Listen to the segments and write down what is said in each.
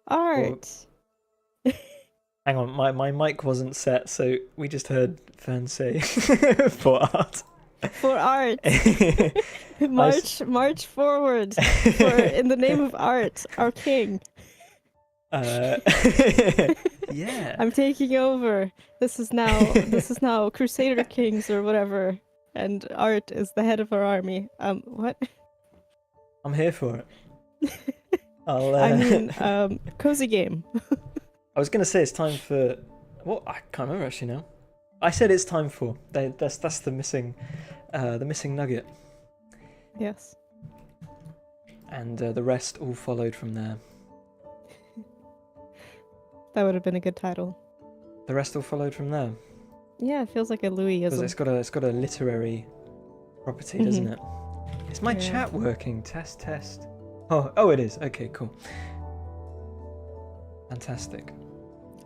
Or Art. hang on, my mic wasn't set, so we just heard Fern say for art. For art. I s- March forward. For in the name of art, our king. uh, yeah. I'm taking over. This is now Crusader Kings or whatever. And art is the head of our army. What? I'm here for it. I'll. I mean, cozy game. I was gonna say it's time for. What I can't remember actually now. I said it's time for. That's the missing nugget, Yes. and the rest all followed from there. That would have been a good title. The rest all followed from there Yeah, it feels like a because Louisism. it's got a literary property, doesn't it? Is my Yeah. chat working? Test. Oh, it is. Okay, cool. Fantastic.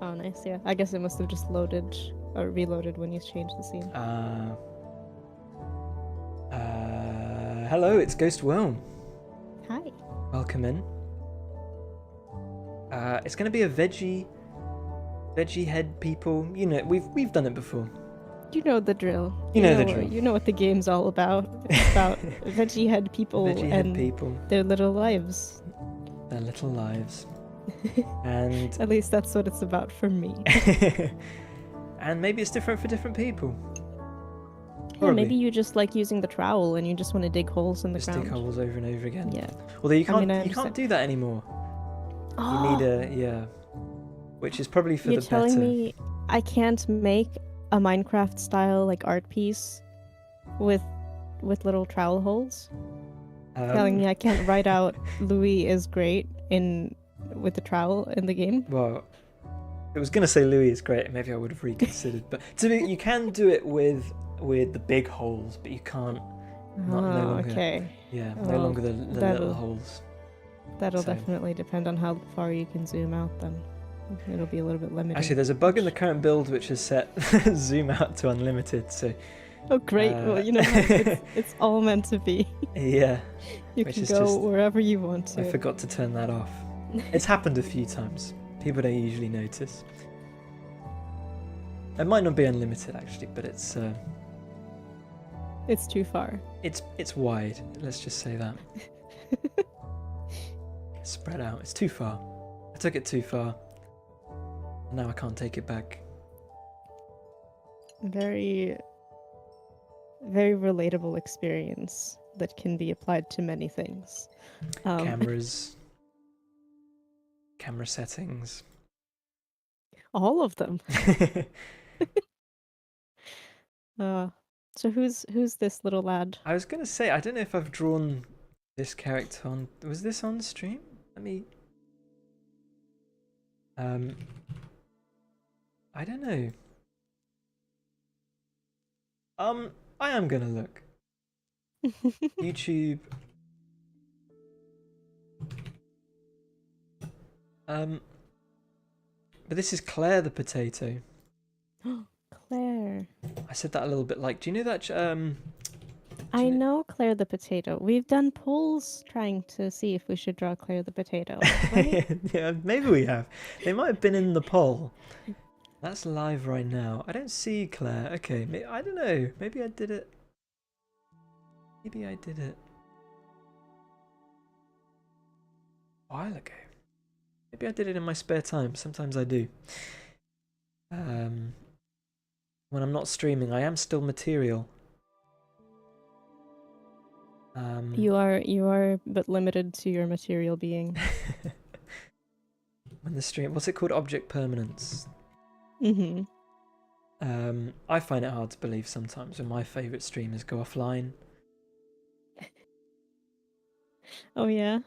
Oh, nice. Yeah, I guess it must have just loaded or reloaded when you changed the scene. Hello, it's Ghost Worm. Hi. Welcome in. It's going to be a veggie head people. You know, we've done it before. You know the drill. You know the drill. You know what the game's all about. It's about veggie head people Veggie and head people. their little lives. Their little lives. And At least that's what it's about for me. and maybe it's different for different people. Yeah, maybe you just like using the trowel and you just want to dig holes in the Just ground. dig holes over and over again. Yeah. Although you I can't mean, I you can't understand. do that anymore. You need a which is probably for You're the telling better. me I can't make a Minecraft style like art piece with little trowel holes? Telling me I can't write out Louis is great with the trowel in the game? Well, I was gonna say Louis is great. Maybe I would have reconsidered, but you can do it with the big holes, but you can't. No longer. Okay. Yeah, no Well, longer the little holes. That'll So- definitely depend on how far you can zoom out then. It'll be a little bit limited. Actually, there's a bug in the current build which has set zoom out to unlimited. So Oh great, well you know it's all meant to be. yeah, You Which can is go just- wherever you want to. I forgot to turn that off. It's happened a few times. People don't usually notice. It might not be unlimited actually, but it's It's too far. it's wide. Let's just say that. Spread out. It's too far. I took it too far. And now I can't take it back. Very, very relatable experience that can be applied to many things. Cameras, camera settings. All of them. So who's this little lad? I was gonna say, I don't know if I've drawn this character on. Was this on stream? Let me. I don't know. I am gonna look. YouTube. But this is Claire the potato. Claire. I said that a little bit like. Do you know that? I know Claire the potato. We've done polls trying to see if we should draw Claire the potato. Right? Yeah, maybe we have. They might have been in the poll. That's live right now. I don't see Claire. Okay, I don't know. Maybe I did it. Maybe I did it a while ago. Maybe I did it in my spare time. Sometimes I do. When I'm not streaming, I am still material. You are but limited to your material being. When the stream, what's it called? Object permanence. Mm-hmm. I find it hard to believe sometimes when my favourite streamers go offline. Oh yeah.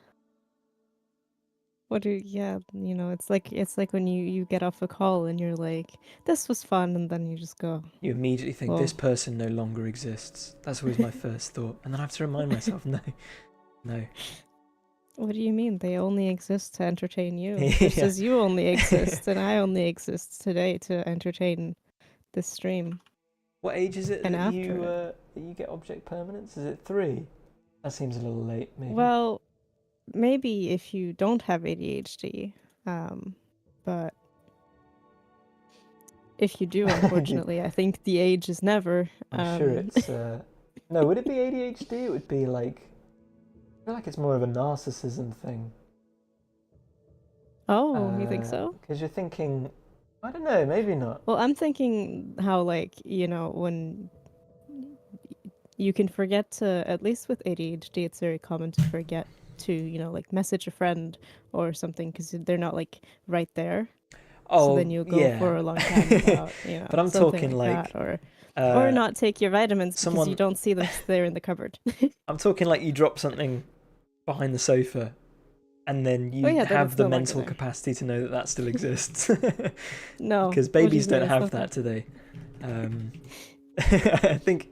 It's like when you get off a call and you're like, this was fun, and then you just go. You immediately think Well. this person no longer exists. That's always my first thought, and then I have to remind myself, no. What do you mean? They only exist to entertain you. Yeah. Just as you only exist, and I only exist today to entertain this stream. What age is it And that after you get object permanence? Is it 3? That seems a little late, maybe. Well, maybe if you don't have ADHD. But if you do, unfortunately, I think the age is never. I'm sure it's... No, would it be ADHD? It would be like... I feel like it's more of a narcissism thing. Oh, you think so? Because you're thinking... I don't know, maybe not. Well, I'm thinking how, like, when you can forget to, at least with ADHD, it's very common to forget to, like, message a friend or something because they're not, like, right there. Oh, so then you'll go for a long time without, but I'm talking like that, or not take your vitamins because you don't see them there in the cupboard. I'm talking like you drop something behind the sofa and then you have the mental capacity to know that that still exists. No, because babies don't have that today. I think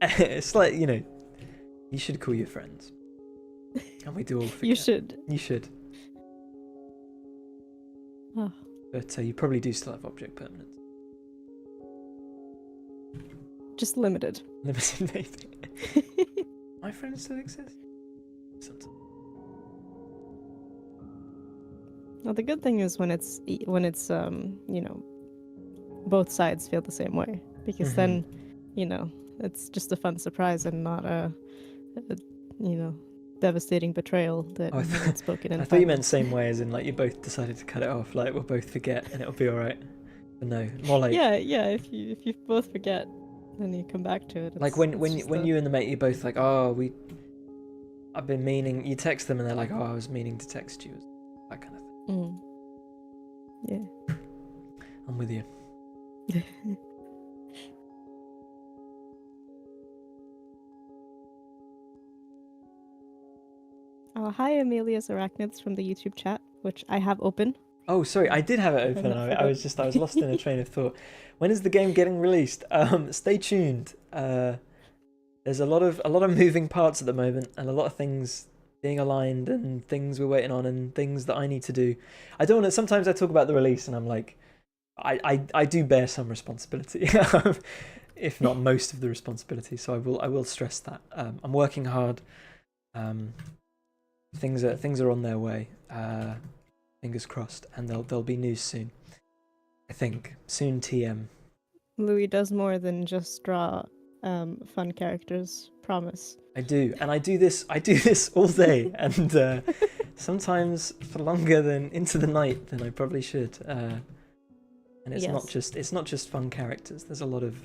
it's like, you should call your friends, and we do all forget. You should. Oh. But you probably do still have object permanence. Just limited. Limited, maybe. My friends still exist? Sometimes. Well, the good thing is when it's both sides feel the same way, because then, it's just a fun surprise and not a devastating betrayal that you haven't spoken in. I thought you meant same way, as in like you both decided to cut it off, like we'll both forget and it'll be all right. But no, more like if you both forget, then you come back to it. Like when you and the mate, you're both like, I've been meaning. You text them and they're like, I was meaning to text you, that kind of thing. Yeah, I'm with you. Hi, Amelia's Arachnids from the YouTube chat, which I have open. Oh, sorry, I did have it open. I was lost in a train of thought. When is the game getting released? Stay tuned. There's a lot of moving parts at the moment, and a lot of things being aligned, and things we're waiting on, and things that I need to do. I don't want to. Sometimes I talk about the release, and I'm like, I do bear some responsibility, if not most of the responsibility. So I will stress that. I'm working hard. Things are on their way. Fingers crossed, and there'll be news soon. I think soon. TM. Louis does more than just draw fun characters. Promise. I do, and I do this all day, and sometimes for longer than into the night than I probably should. And it's not just fun characters. There's a lot of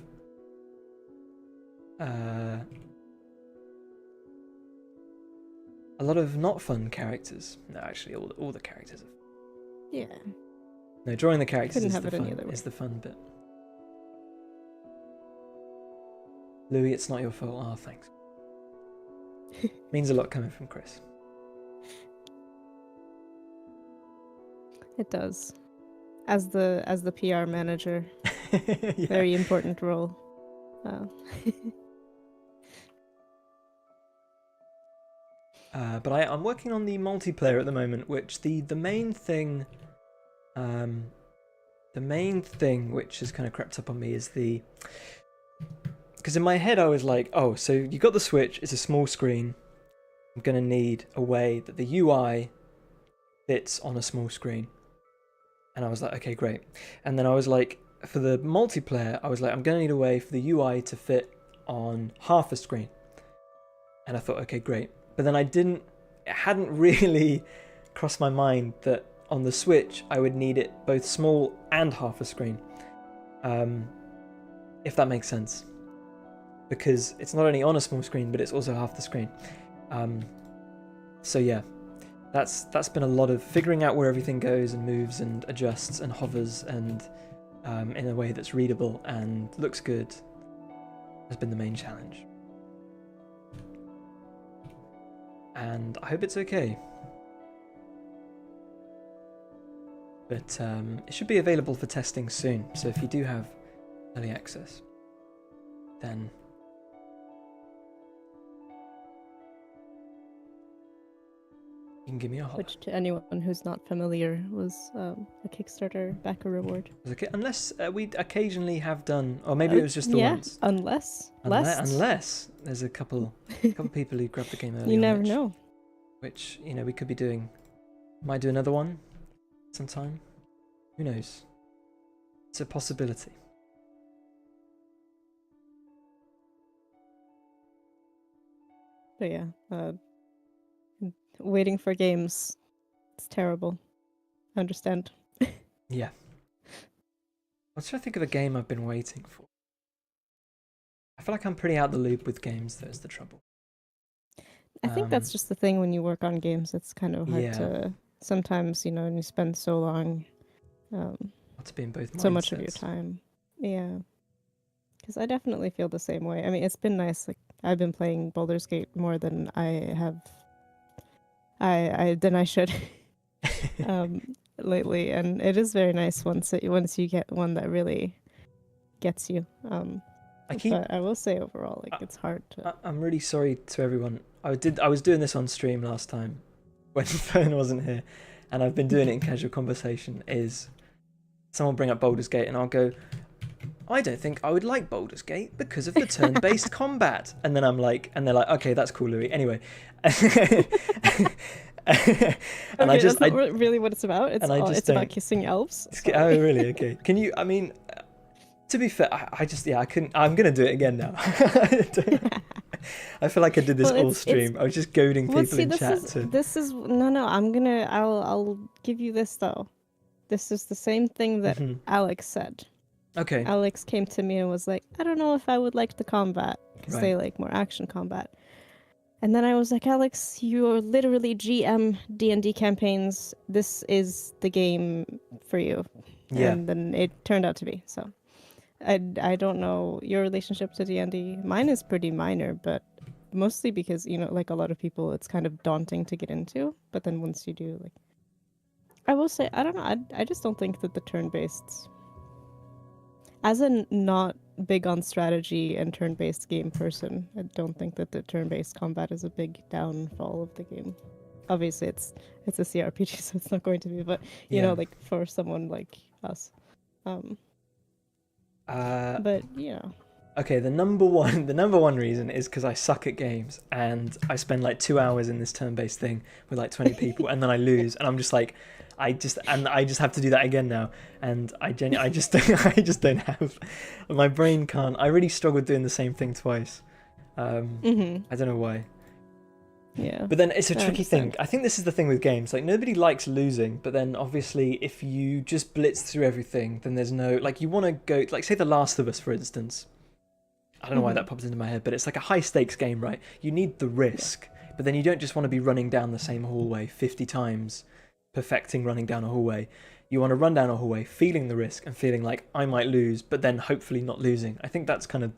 not fun characters. No, actually, all the characters are fun. Yeah. No, drawing the characters is the fun bit. Louis, it's not your fault. Oh, thanks. Means a lot coming from Chris. It does. As the PR manager, Yeah. very important role. But I'm working on the multiplayer at the moment, which the main thing which has kind of crept up on me is because in my head I was like, oh, so you got the Switch, it's a small screen. I'm gonna need a way that the UI fits on a small screen. And I was like, okay, great. And then I was like, for the multiplayer, I was like, I'm gonna need a way for the UI to fit on half a screen. And I thought, okay, great. But then it hadn't really crossed my mind that on the Switch I would need it both small and half a screen. If that makes sense. Because it's not only on a small screen, but it's also half the screen. So yeah, that's been a lot of figuring out where everything goes and moves and adjusts and hovers and in a way that's readable and looks good has been the main challenge. And I hope it's okay. But it should be available for testing soon, so if you do have early access, then you can give me a holler. Which, to anyone who's not familiar, was a Kickstarter backer reward. Okay, unless we occasionally have done, or maybe it was just the once. Unless there's a couple people who grabbed the game early. You never know. Which we could be doing Might do another one sometime. Who knows? It's a possibility. But yeah, waiting for games, it's terrible. I understand. Yeah. I'm trying to think of a game I've been waiting for. I feel like I'm pretty out the loop with games, though, is the trouble. I think that's just the thing when you work on games. It's kind of hard to sometimes, and you spend so long, to be in both mindsets. So much of your time. Yeah. Because I definitely feel the same way. I mean, it's been nice. Like, I've been playing Baldur's Gate more than I have. Than I should. Lately, and it is very nice once you get one that really gets you. But I will say overall, like, it's hard to. I'm really sorry to everyone. I was doing this on stream last time when Fern wasn't here, and I've been doing it in casual conversation. Is someone bring up Baldur's Gate, and I'll go, I don't think I would like Baldur's Gate because of the turn-based combat, and then I'm like, and they're like, okay, that's cool, Louis. Anyway. And okay, that's not really what it's about. It's about kissing elves. Oh, really? Okay. Can you? I mean, to be fair, I couldn't. I'm gonna do it again now. I feel like I did this all stream. I was just goading people in chat to. This is no. I'll give you this though. This is the same thing that Alex said. Okay. Alex came to me and was like, I don't know if I would like the combat because they like more action combat. And then I was like, Alex, you're literally GM D&D campaigns. This is the game for you. Yeah. And then it turned out to be. So I don't know your relationship to D&D. Mine is pretty minor, but mostly because, like a lot of people, it's kind of daunting to get into. But then once you do, like, I will say, I don't know. I just don't think that the turn-based, as a not big on strategy and turn-based game person, I don't think that the turn-based combat is a big downfall of the game. Obviously, it's a CRPG, so it's not going to be. But you know, like for someone like us, but Okay, the number one reason is because I suck at games and I spend like 2 hours in this turn-based thing with like 20 people, and then I lose, and I'm just like, I just have to do that again now, and I just don't have, my brain can't. I really struggle doing the same thing twice. I don't know why. Yeah. But then it's a tricky thing. I think this is the thing with games. Like, nobody likes losing, but then obviously if you just blitz through everything, then there's no, like, you want to go, like, say The Last of Us, for instance. I don't know why that pops into my head, but it's like a high stakes game, right? You need the risk, but then you don't just want to be running down the same hallway 50 times, perfecting running down a hallway. You want to run down a hallway, feeling the risk and feeling like I might lose, but then hopefully not losing. I think that's kind of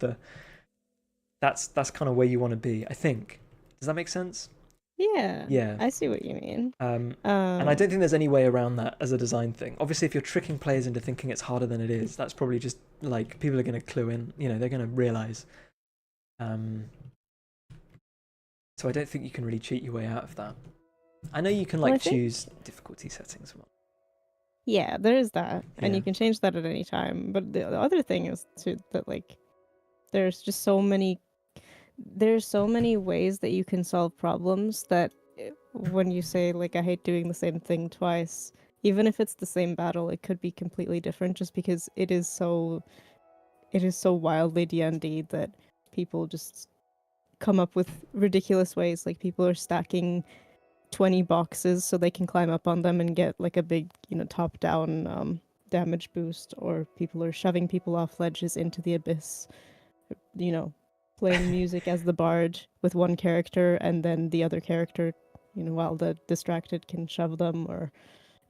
that's kind of where you want to be, I think. Does that make sense? Yeah. I see what you mean. And I don't think there's any way around that as a design thing. Obviously, if you're tricking players into thinking it's harder than it is, that's probably just like people are going to clue in. They're going to realize. So I don't think you can really cheat your way out of that. I know you can choose difficulty settings. Yeah, there is that, and you can change that at any time. But the other thing is that like there's so many ways that you can solve problems that when you say like I hate doing the same thing twice, even if it's the same battle, it could be completely different just because it is so wildly D&D that people just come up with ridiculous ways. Like people are stacking 20 boxes so they can climb up on them and get like a big, top down damage boost, or people are shoving people off ledges into the abyss, playing music as the bard with one character, and then the other character, while the distracted can shove them, or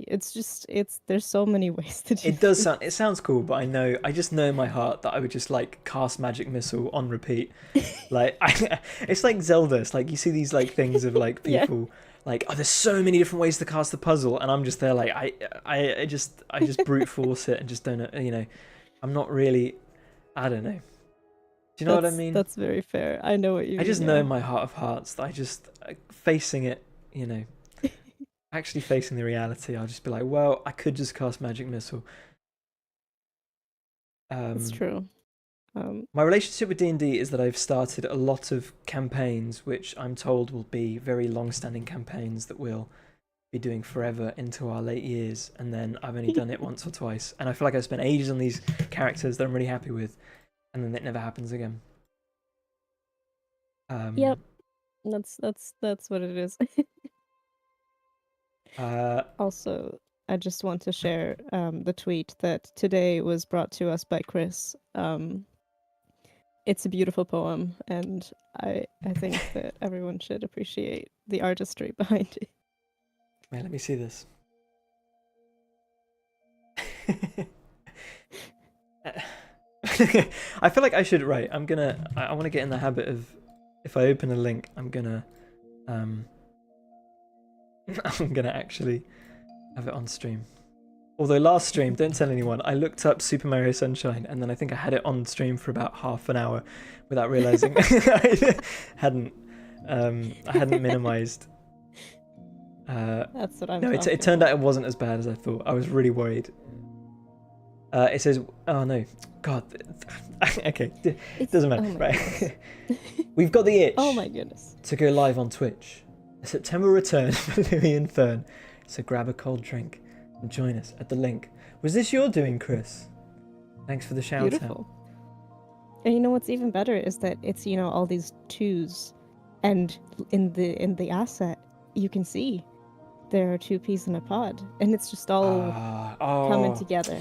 there's so many ways to do it. It sounds cool, but I just know in my heart that I would just like cast magic missile on repeat. Like it's like Zelda. It's like you see these like things of like people like, oh, there's so many different ways to cast the puzzle, and I'm just there like I just brute force it and just don't I'm not really, I don't know. Do you know what I mean? That's very fair. I know what you mean. I just know in my heart of hearts that I just facing it, actually facing the reality, I'll just be like, well, I could just cast magic missile. That's true. My relationship with D&D is that I've started a lot of campaigns which I'm told will be very long-standing campaigns that will be doing forever into our late years, and then I've only done it once or twice, and I feel like I've spent ages on these characters that I'm really happy with, and then it never happens again. Yep, that's what it is. Also, I just want to share the tweet that today was brought to us by Chris. It's a beautiful poem, and I think that everyone should appreciate the artistry behind it. Wait, let me see this. I feel like I should. Right, I want to get in the habit of, if I open a link, I'm gonna actually have it on stream. Although last stream, don't tell anyone, I looked up Super Mario Sunshine, and then I think I had it on stream for about half an hour without realizing I hadn't minimized. That's what I'm. No, it turned out it wasn't as bad as I thought. I was really worried. It says, oh no, God. Okay, it doesn't matter. Oh right. We've got the itch. Oh my goodness. To go live on Twitch. A September return for Louis and Fern. So grab a cold drink and join us at the link. Was this your doing, Chris? Thanks for the shout Beautiful. And you know what's even better is that it's, you know, all these twos, and in the asset you can see there are 2 peas in a pod, and it's just all coming together.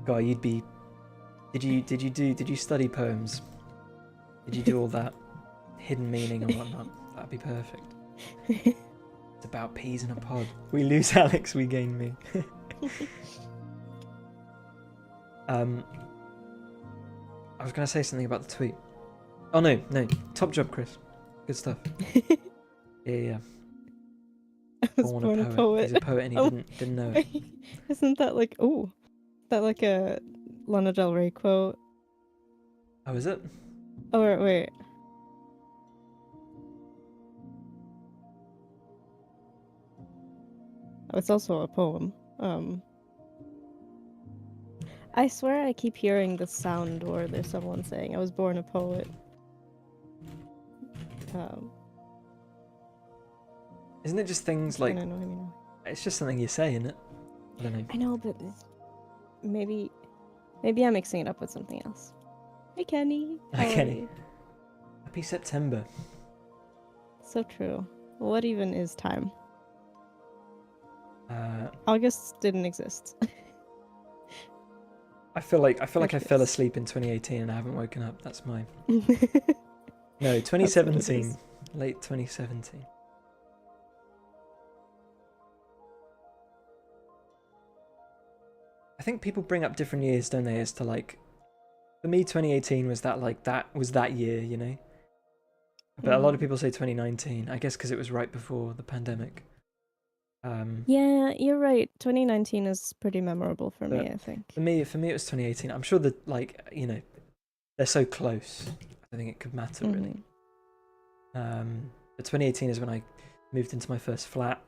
God, you'd be. Did you study poems? Did you do all that hidden meaning and whatnot? That'd be perfect. It's about peas in a pod. We lose Alex, we gain me. I was gonna say something about the tweet. Oh no, top job, Chris. Good stuff. Yeah. I was born a poet. He's a poet and he didn't know it. Isn't that like a Lana Del Rey quote? Oh, is it? Oh wait. Oh, it's also a poem. I swear I keep hearing the sound where there's someone saying, I was born a poet. Isn't it just things like... I know what I mean. It's just something you say, isn't it? I don't know. I know, but maybe I'm mixing it up with something else. Hey, Kenny. Hi, Kenny. Happy September. So true. What even is time? August didn't exist. I feel like I fell asleep in 2018 and I haven't woken up. That's my... No, 2017. Late 2017. I think people bring up different years, don't they? As to like, for me, 2018 was that year, you know. But a lot of people say 2019. I guess because it was right before the pandemic. Yeah, you're right. 2019 is pretty memorable for me, I think. For me, it was 2018. I'm sure that, like, you know, they're so close. I think it could matter really. But 2018 is when I moved into my first flat.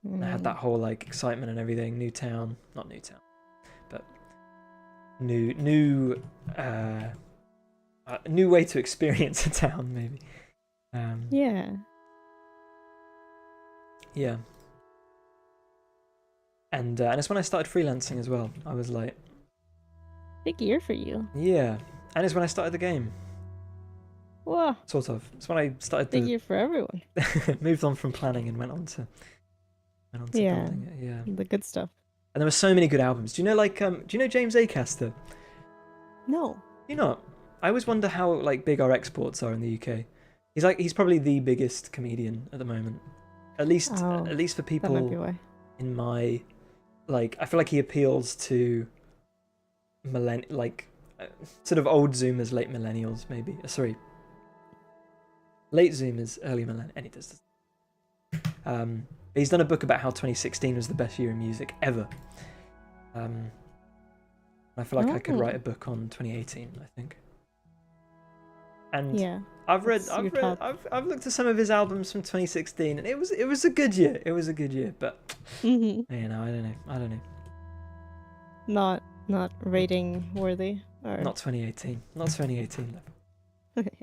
And I had that whole like excitement and everything. New town, not new town, but new way to experience a town, maybe. Yeah. And it's when I started freelancing as well. I was like... Big year for you. Yeah. And it's when I started the game. Whoa. Sort of. It's when I started Big year for everyone. moved on from planning and went on to building it. Yeah. The good stuff. And there were so many good albums. Do you know do you know James Acaster? No. You not? I always wonder how like big our exports are in the UK. He's probably the biggest comedian at the moment. At least for people that might be why. In my... Like, I feel like he appeals to sort of old Zoomers, late millennials, maybe. Sorry. Late Zoomers, early millennials. And he does this. He's done a book about how 2016 was the best year in music ever. I feel like I could write a book on 2018, I think. And yeah, I've looked at some of his albums from 2016, and it was a good year. It was a good year, but you know, I don't know. Not rating worthy, or not 2018. Not 2018 level. Okay.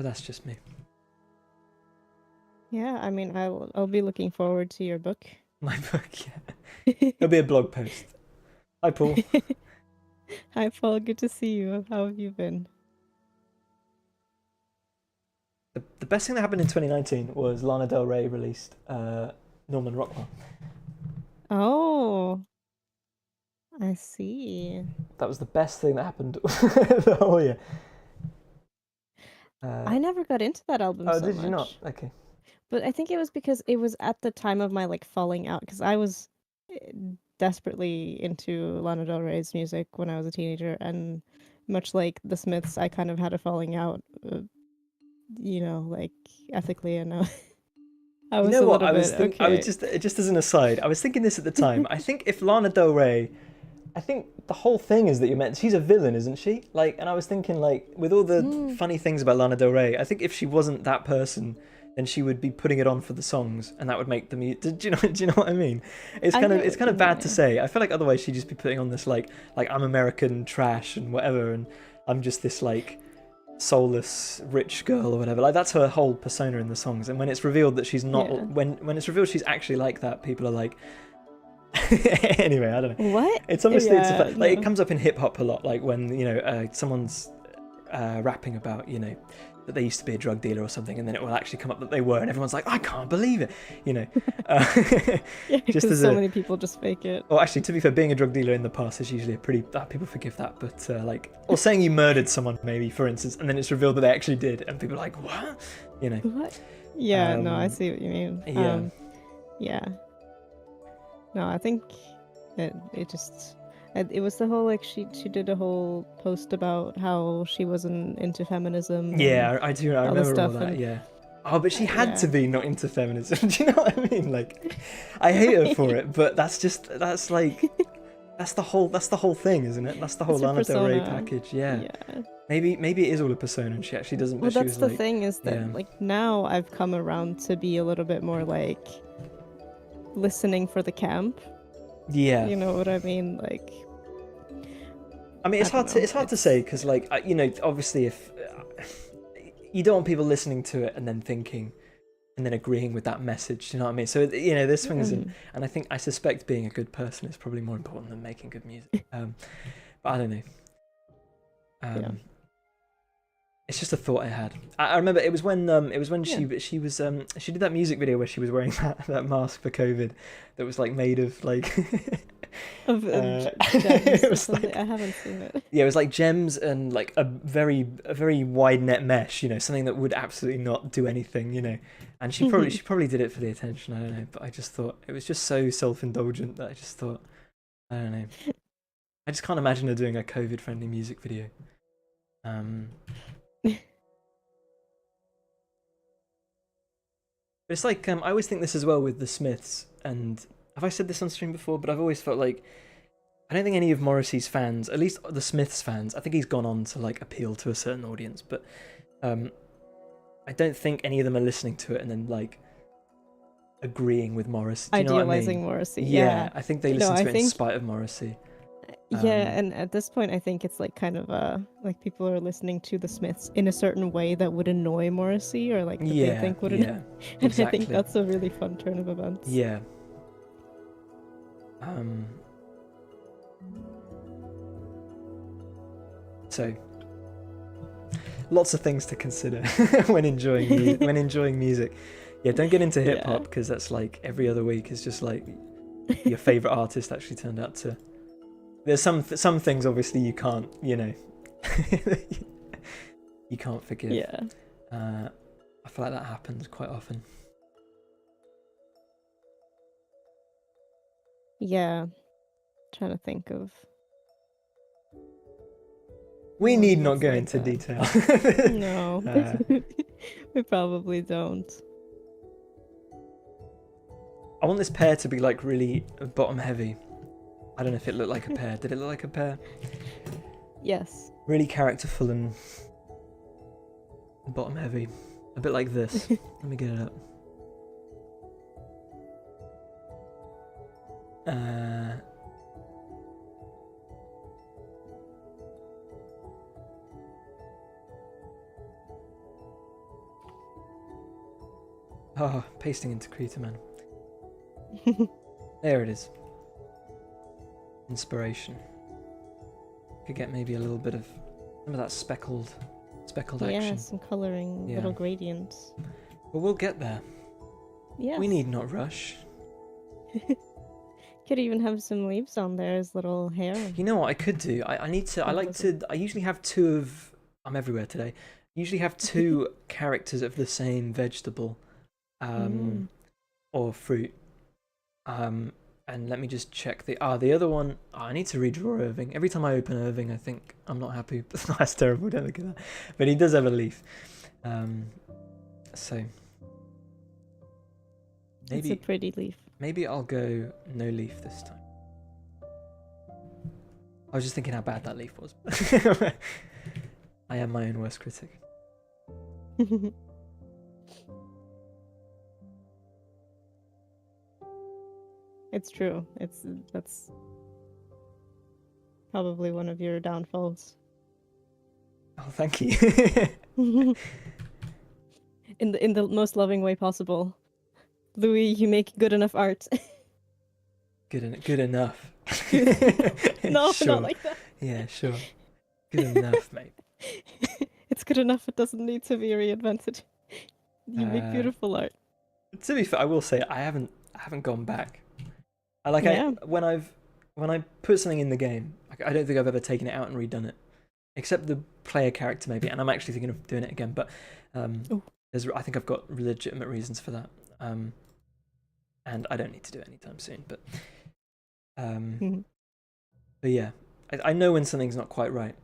But that's just me. Yeah, I mean, I'll be looking forward to your book. My book, yeah. It'll be a blog post. Hi, Paul. Hi, Paul. Good to see you. How have you been? The best thing that happened in 2019 was Lana Del Rey released Norman Rockwell. Oh, I see. That was the best thing that happened the whole year. I never got into that album Oh, so did much. you not? Okay. But I think it was because it was at the time of my like falling out, because I was desperately into Lana Del Rey's music when I was a teenager, and much like the Smiths, I kind of had a falling out, like ethically, and I You was know a what? little bit I was okay. just as an aside, I was thinking this at the time. I think if Lana Del Rey, I think the whole thing is that you meant she's a villain, isn't she? Like, and I was thinking, like, with all the funny things about Lana Del Rey, I think if she wasn't that person, then she would be putting it on for the songs, and that would make the music. Do you know what I mean? It's kind of bad to say. I feel like otherwise she'd just be putting on this like I'm American trash and whatever, and I'm just this like soulless rich girl or whatever. Like that's her whole persona in the songs. And when it's revealed that she's not, when it's revealed she's actually like that, people are like. Anyway, I don't know. What? It's obviously it comes up in hip hop a lot, like when someone's rapping about that they used to be a drug dealer or something, and then it will actually come up that they were, and everyone's like, I can't believe it, Just many people just fake it. Well, actually, to be fair, being a drug dealer in the past is usually a pretty people forgive that, but or saying you murdered someone, maybe, for instance, and then it's revealed that they actually did, and people are like, what? What? Yeah, no, I see what you mean. Yeah. No, I think it was the whole like she did a whole post about how she wasn't into feminism. Yeah, I do. I remember all that. And, yeah. Oh, but she had to be not into feminism. Do you know what I mean? Like, I hate her for it, but that's the whole thing, isn't it? That's the whole Lana Del Rey package. Yeah. Maybe it is all a persona, and she actually doesn't. Well, but that's the thing is that like now I've come around to be a little bit more like listening for the camp. Yeah. You know what I mean? Like, I mean, it's hard to say because, like, obviously, if you don't want people listening to it and then thinking and then agreeing with that message, do you know what I mean? So there's things, and I suspect being a good person is probably more important than making good music. But I don't know. It's just a thought I had. I remember it was when she did that music video where she was wearing that mask for COVID that was like made of like gems it was like, I haven't seen it. Yeah, it was like gems and like a very wide net mesh, something that would absolutely not do anything, and she probably did it for the attention, I don't know, but I just thought it was just so self-indulgent that I just thought, I don't know, I just can't imagine her doing a COVID friendly music video. But it's like I always think this as well with the Smiths, and have I said this on stream before? But I've always felt like I don't think any of Morrissey's fans, at least the Smiths fans, I think he's gone on to like appeal to a certain audience, but I don't think any of them are listening to it and then like agreeing with Morrissey. Do you know what I mean? Morrissey. Yeah, I think they listen to it in spite of Morrissey. And at this point, I think it's like kind of like people are listening to the Smiths in a certain way that would annoy Morrissey, or like that they think would annoy. And exactly. I think that's a really fun turn of events. Yeah. So, lots of things to consider when enjoying music. Yeah, don't get into hip hop because that's like every other week is just like your favorite artist actually turned out to. There's some things obviously you can't, you can't forgive. Yeah. I feel like that happens quite often. Yeah. Trying to think of. We need not go into detail. No. We probably don't. I want this pear to be like really bottom heavy. I don't know if it looked like a pear. Did it look like a pear? Yes. Really characterful and bottom heavy. A bit like this. Let me get it up. Oh, pasting into Krita, man. There it is. Inspiration. Could get maybe a little bit of some of that speckled action. Yeah, some coloring, Yeah. little gradients. But we'll get there. Yes. We need not rush. Could even have some leaves on there as little hair. You know what I could do? I need to. I like to. I usually have two of. I'm everywhere today. I usually have two characters of the same vegetable, or fruit. And let me just check the other one. Oh, I need to redraw Irving. Every time I open Irving, I think I'm not happy. That's terrible. Don't look at that. But he does have a leaf. So maybe it's a pretty leaf. Maybe I'll go no leaf this time. I was just thinking how bad that leaf was. I am my own worst critic. It's true. That's probably one of your downfalls. Oh, thank you. in the most loving way possible. Louis, you make good enough art. Good enough. No, sure. not like that. Yeah, sure. Good enough, mate. It's good enough. It doesn't need to be reinvented. You make beautiful art. To be fair, I will say I haven't gone back. When I put something in the game, I don't think I've ever taken it out and redone it, except the player character maybe. And I'm actually thinking of doing it again, but I think I've got legitimate reasons for that. And I don't need to do it anytime soon. But but yeah, I know when something's not quite right,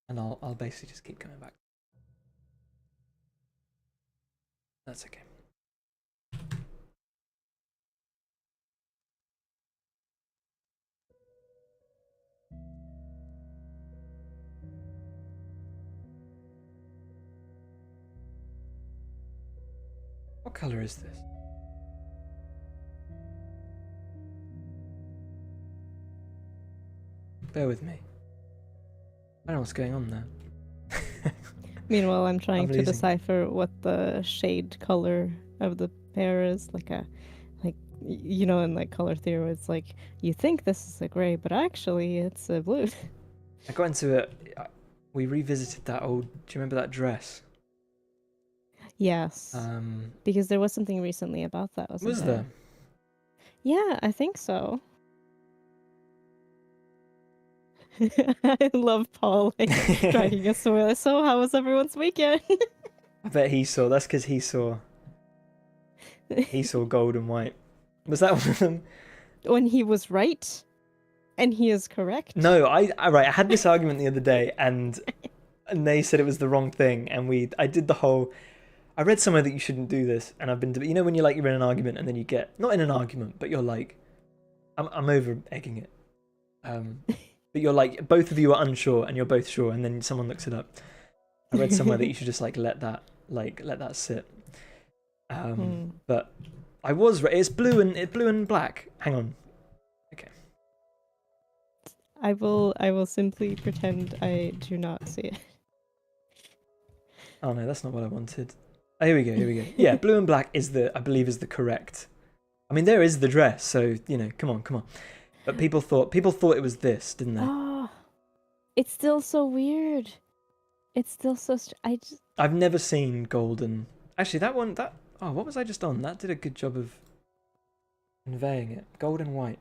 and I'll basically just keep coming back. That's okay. What color is this? Bear with me. I don't know what's going on there. Meanwhile, I'm trying to decipher what the shade color of the pear is. In like color theory, it's like you think this is a gray, but actually it's a blue. I got into it. We revisited that old. Do you remember that dress? Yes. Because there was something recently about that, wasn't Was there? Yeah, I think so. I love Paul dragging us away. So, how was everyone's weekend? I bet he saw. That's because he saw gold and white. Was that one of them? When he was right, and he is correct. No, I had this argument the other day, and they said it was the wrong thing, and I did the whole. I read somewhere that you shouldn't do this, and I've been. You know when you're in an argument, and then you get not in an argument, but you're like, I'm over egging it. But you're like, both of you are unsure, and you're both sure, and then someone looks it up. I read somewhere that you should just let that sit. But I was right. It's blue and black. Hang on. Okay. I will simply pretend I do not see it. Oh no, that's not what I wanted. Oh, here we go. Yeah, blue and black I believe is the correct. I mean, there is the dress, so come on. But people thought it was this, didn't they? Oh, it's still so weird. It's still so. I've never seen golden. Actually, what was I just on? That did a good job of conveying it. Gold and white.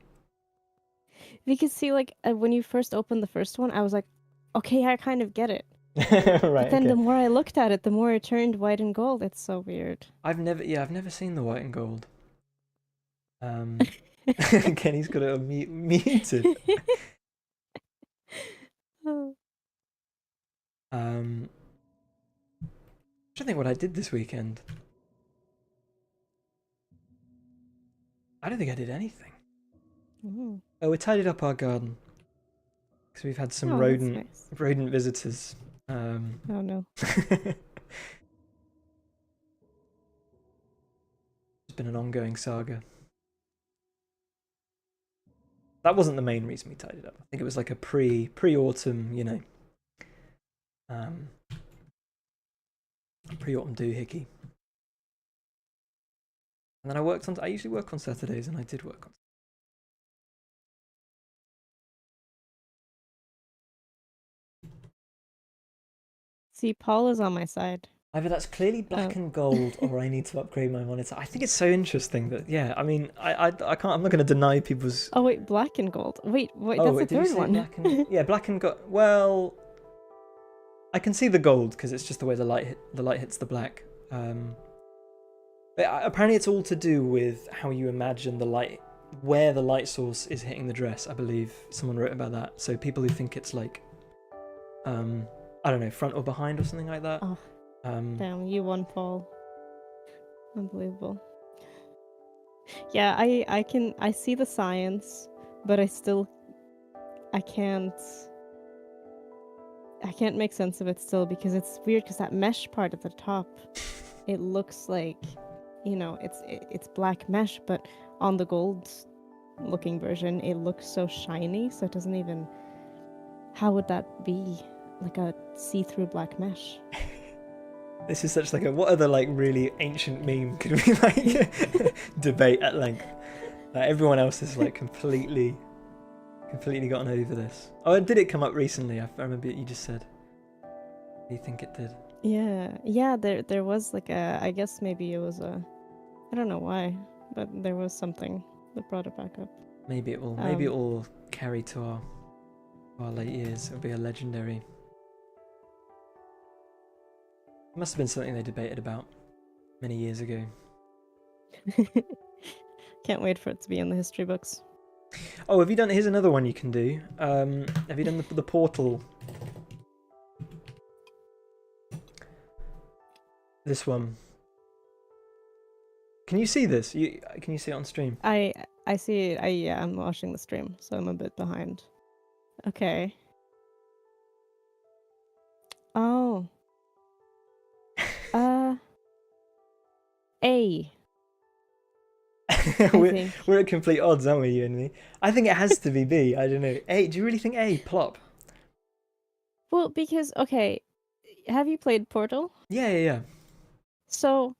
Because see, when you first opened the first one, I was like, okay, I kind of get it. Right. But then the more I looked at it, the more it turned white and gold. It's so weird. I've never seen the white and gold. Kenny's got it muted. I'm trying to think what I did this weekend. I don't think I did anything. Ooh. Oh, we tidied up our garden because we've had some rodent visitors. Oh no. It's been an ongoing saga. That wasn't the main reason we tidied up. I think it was like a pre-autumn, pre-autumn doohickey. And then I usually work on Saturdays, and I did work on. See, Paul is on my side. Either that's clearly black and gold, or I need to upgrade my monitor. I think it's so interesting that, yeah, I mean, I can't, I'm not going to deny people's... Oh wait, black and gold. Wait, Oh, that's wait, the did you third say one. black and... Yeah, black and gold. Well, I can see the gold, because it's just the way the light hits the black. But apparently it's all to do with how you imagine the light, where the light source is hitting the dress, I believe. Someone wrote about that. So people who think it's like, I don't know, front or behind or something like that. Oh, damn, you won, Paul. Unbelievable. Yeah, I see the science, but I can't make sense of it still, because it's weird, because that mesh part at the top, it looks like, you know, it's black mesh, but on the gold looking version it looks so shiny, so it doesn't even... How would that be like a see-through black mesh? This is such like a, what other like really ancient meme could we like debate at length? Everyone else is like completely gotten over this. Oh, did it come up recently? I remember you just said. Do you think it did? Yeah. There was like a... I guess maybe it was a... I don't know why, but there was something that brought it back up. Maybe it will carry to our late years. It'll be a legendary. It must have been something they debated about many years ago. Can't wait for it to be in the history books. Oh, have you done... Here's another one you can do. Have you done the portal? This one. Can you see this? Can you see it on stream? I see it. Yeah, I'm watching the stream, so I'm a bit behind. Okay. Oh. A. We're at complete odds, aren't we, you and me? I think it has to be B. I don't know. A. Do you really think A? Plop. Well, because, okay, have you played Portal? Yeah. So,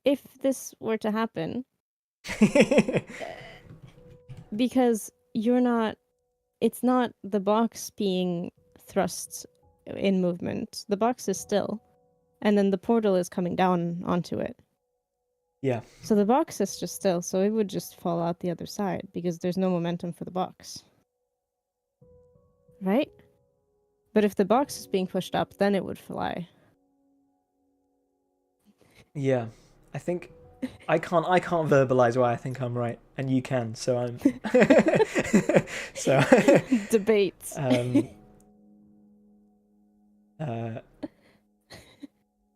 if this were to happen, because it's not the box being thrust in movement. The box is still, and then the portal is coming down onto it. Yeah. So the box is just still, so it would just fall out the other side because there's no momentum for the box. Right? But if the box is being pushed up, then it would fly. Yeah. I think I can't verbalize why I think I'm right, and you can, so I'm so debates.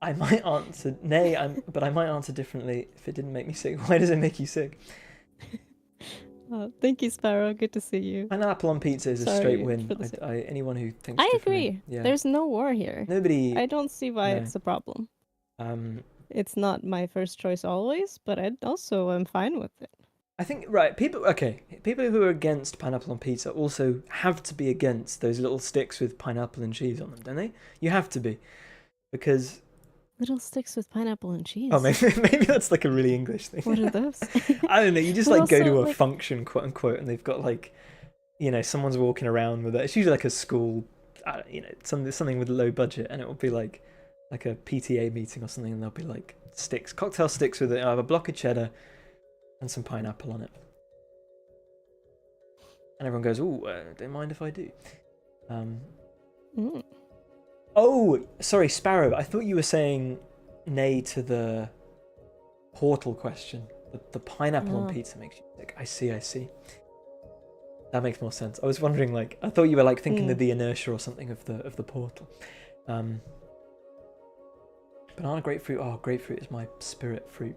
I might answer nay, but I might answer differently if it didn't make me sick. Why does it make you sick? Oh, thank you, Sparrow. Good to see you. Pineapple on pizza is a straight win. Anyone who thinks I differently. agree. Yeah. There's no war here. Nobody. I don't see why it's a problem. It's not my first choice always, but I also am fine with it. I think people who are against pineapple on pizza also have to be against those little sticks with pineapple and cheese on them, don't they? You have to be, because little sticks with pineapple and cheese. Oh, maybe that's like a really English thing. What are those? I don't know. You just like go to a function, quote unquote, and they've got like, you know, someone's walking around with it. It's usually like a school, you know, something with low budget, and it will be like a PTA meeting or something, and there'll be like cocktail sticks with it. I have a block of cheddar and some pineapple on it, and everyone goes, "Ooh, don't mind if I do." Oh, sorry, Sparrow. I thought you were saying nay to the portal question. The pineapple on pizza makes you sick. I see. That makes more sense. I was wondering, like, I thought you were like thinking of the inertia or something of the portal. Banana, grapefruit. Oh, grapefruit is my spirit fruit.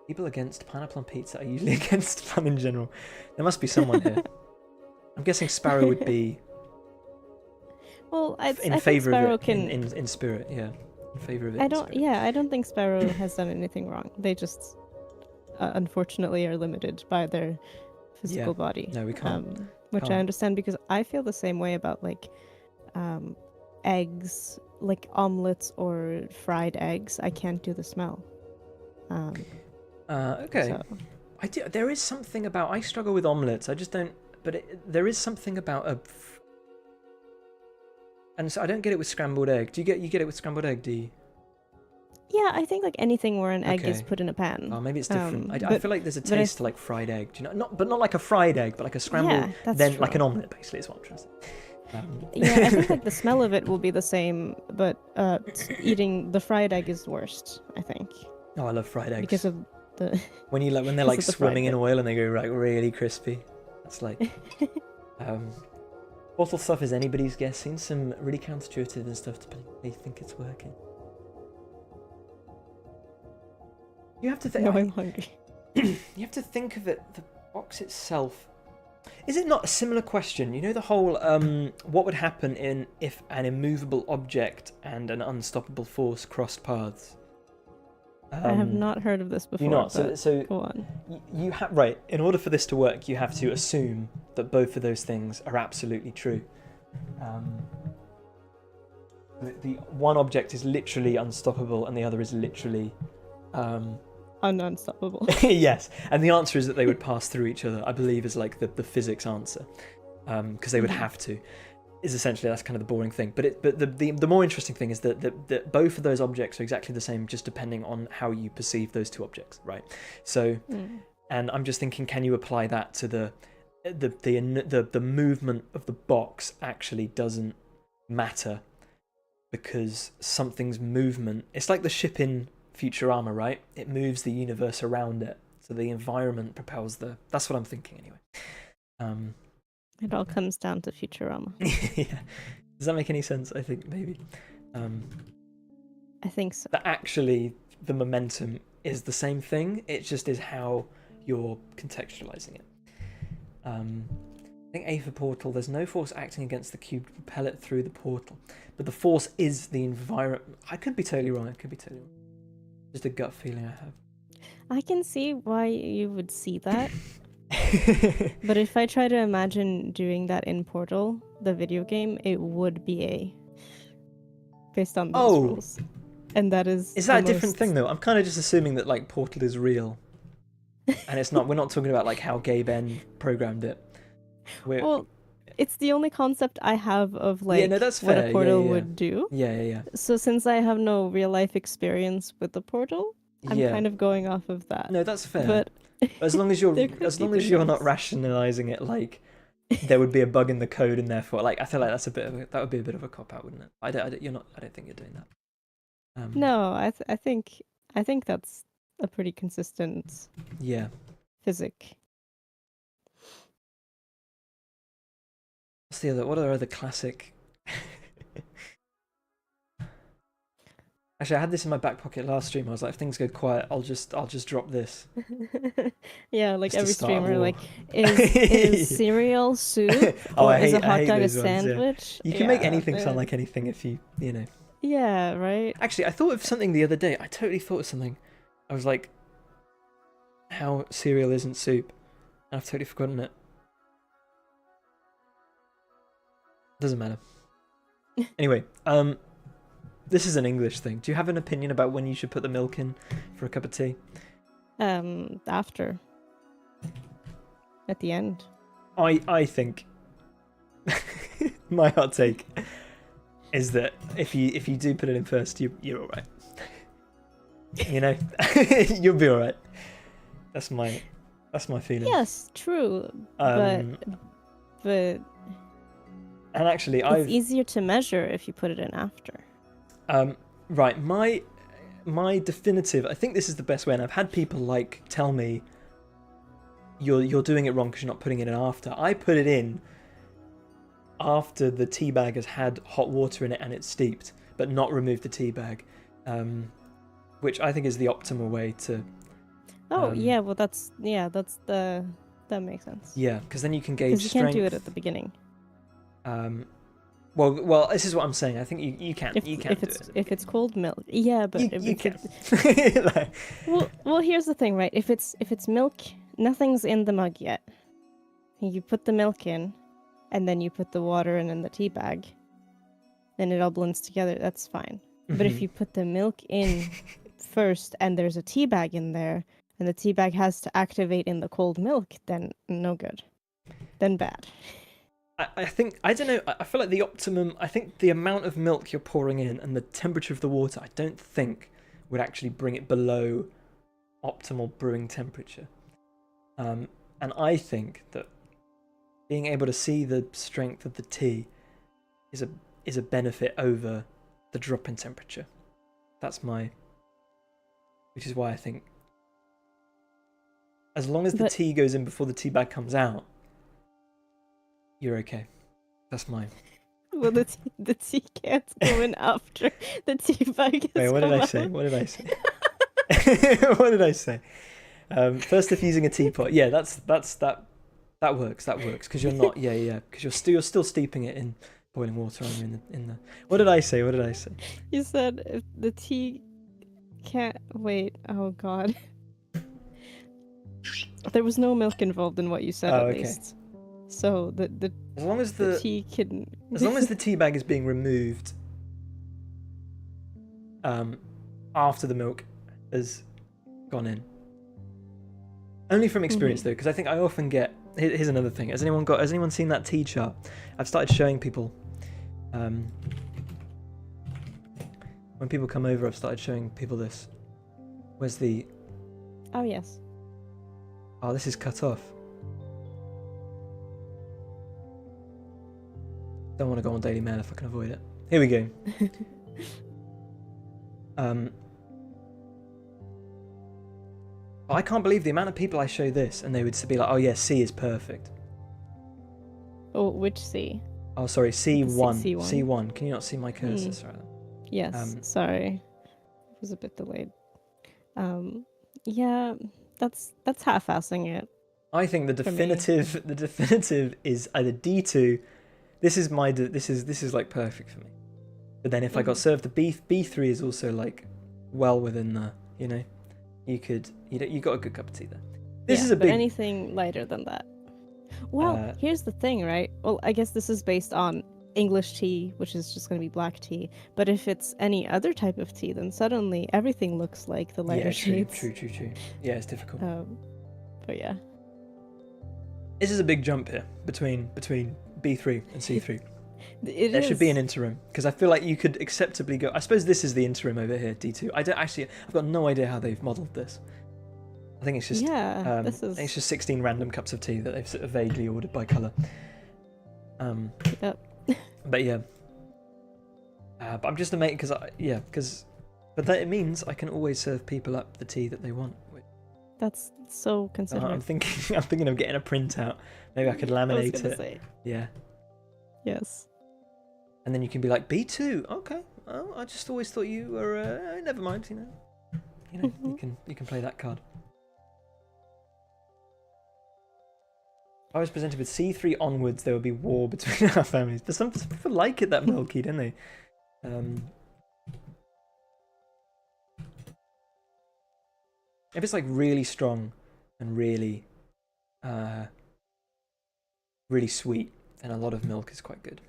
People against pineapple on pizza are usually against fun in general. There must be someone here. I'm guessing Sparrow would be. Well, in favour of it, in spirit, yeah. In favour of it. I don't think Sparrow has done anything wrong. They just, unfortunately, are limited by their physical body. No, we can't. Which I understand, because I feel the same way about like, eggs, like omelets or fried eggs. I can't do the smell. Okay. So. There is something about. I struggle with omelets. I just don't. But there is something about a. And so I don't get it with scrambled egg. You get it with scrambled egg? Do you? Yeah, I think like anything where an egg is put in a pan. Oh, maybe it's different. I feel like there's a taste to like fried egg. Do you know? Not like a fried egg, but like a scrambled. Yeah, that's then true. like an omelet, basically, is what I'm trying to say. Yeah, I think like the smell of it will be the same, but eating the fried egg is worst, I think. Oh, I love fried eggs. Because of the when they're like swimming in oil and they go like really crispy. It's like Portal stuff is anybody's guess. Seen some really counterintuitive and stuff to they think it's working. You have to think. No, I'm hungry. You have to think of it. The box itself. Is it not a similar question? You know the whole what would happen if an immovable object and an unstoppable force crossed paths? I have not heard of this before. You not so go on. You have right. In order for this to work, you have to assume that both of those things are absolutely true. The one object is literally unstoppable, and the other is literally unstoppable. Yes, and the answer is that they would pass through each other. I believe is like the physics answer, because they would have to. Is essentially that's kind of the boring thing. But the more interesting thing is that both of those objects are exactly the same, just depending on how you perceive those two objects, right? So, and I'm just thinking, can you apply that to the movement of the box actually doesn't matter because something's movement. It's like the ship in Futurama, right? It moves the universe around it, so the environment propels the. That's what I'm thinking anyway. It all comes down to Futurama. Yeah. Does that make any sense? I think maybe. I think so. That actually the momentum is the same thing. It just is how you're contextualizing it. I think A for portal. There's no force acting against the cube to propel it through the portal, but the force is the environment. I could be totally wrong. Just a gut feeling I have. I can see why you would see that. But if I try to imagine doing that in Portal, the video game, it would be A. Based on those rules. And that is. Is that a different thing though? I'm kind of just assuming that like Portal is real. And it's not. We're not talking about like how Gay Ben programmed it. Well, it's the only concept I have of like that's what fair. a portal would do. Yeah. So since I have no real life experience with the portal, I'm kind of going off of that. No, that's fair. But as long as you're not rationalizing it like there would be a bug in the code and therefore like I feel like that would be a bit of a cop out, wouldn't it? I don't think you're doing that. No, I think that's a pretty consistent physic. What are the other classic? Actually, I had this in my back pocket last stream. I was like, if things go quiet, I'll just drop this. Yeah, like every streamer, like is cereal soup or is a hot dog a sandwich? You can make anything sound like anything if you know. Yeah, right. Actually, I thought of something the other day. I totally thought of something. I was like, how cereal isn't soup, and I've totally forgotten it. Doesn't matter. Anyway, this is an English thing. Do you have an opinion about when you should put the milk in for a cup of tea? After. At the end. I think my hot take is that if you do put it in first, you're all right. You know, you'll be all right. That's my feeling. Yes, true. But and actually, it's easier to measure if you put it in after. Right, my definitive. I think this is the best way, and I've had people like tell me you're doing it wrong because you're not putting it in after. I put it in after the tea bag has had hot water in it and it's steeped, but not removed the tea bag, which I think is the optimal way to. Oh yeah, well that makes sense. Yeah, because then you can gauge strength. You can't do it at the beginning. Well, this is what I'm saying. I think you can. If it's cold milk, yeah, but you can. well, here's the thing, right? If it's milk, nothing's in the mug yet. You put the milk in, and then you put the water in the tea bag, then it all blends together. That's fine. Mm-hmm. But if you put the milk in first, and there's a tea bag in there, and the tea bag has to activate in the cold milk, then no good. Then bad. I think, I don't know, I feel like the optimum, I think the amount of milk you're pouring in and the temperature of the water, I don't think would actually bring it below optimal brewing temperature. And I think that being able to see the strength of the tea is a benefit over the drop in temperature. Which is why I think as long as the tea goes in before the tea bag comes out, you're okay. That's mine. Well, the tea can't go in after the tea bag is. Wait, what did I say? What did I say? What did I say? First, if using a teapot, yeah, that works. That works because you're not, because you're still steeping it in boiling water. In the. What did I say? What did I say? You said if the tea can't wait. Oh God. There was no milk involved in what you said, at least. So the as long as the tea can as long as the tea bag is being removed after the milk has gone in. Only from experience though, because I think I often get. Here's another thing. Has anyone seen that tea chart? I've started showing people. When people come over, I've started showing people this. Where's the? Oh yes. Oh, this is cut off. Don't want to go on Daily Mail if I can avoid it. Here we go. I can't believe the amount of people I show this and they would be like, "Oh yeah, C is perfect." Oh, which C? Oh, sorry, C1. C1. C1. Can you not see my cursor? Sorry. Yes. Sorry, it was a bit delayed. Yeah, that's half-assing it. I think the definitive is either D2. This is like perfect for me. But then if I got served the B3 is also like well within the, you got a good cup of tea there. This is a big anything lighter than that. Well, here's the thing, right? Well, I guess this is based on English tea, which is just going to be black tea. But if it's any other type of tea, then suddenly everything looks like the lighter shades. True. Yeah, it's difficult. But yeah. This is a big jump here between B3 and C3. There should be an interim, because I feel like you could acceptably go. I suppose this is the interim over here, D2. I've got no idea how they've modelled this. I think it's just it's just 16 random cups of tea that they've sort of vaguely ordered by colour. Yep. But yeah. But I'm just amazed but that it means I can always serve people up the tea that they want. That's so considerate. I'm thinking of getting a printout. Maybe I could laminate it. Say. Yeah. Yes. And then you can be like, B2, okay. Oh, I just always thought you were. Never mind. You can play that card. I was presented with C3 onwards. There would be war between our families. But some people like it that milky, don't they? If it's like really strong and really, really sweet, then a lot of milk is quite good.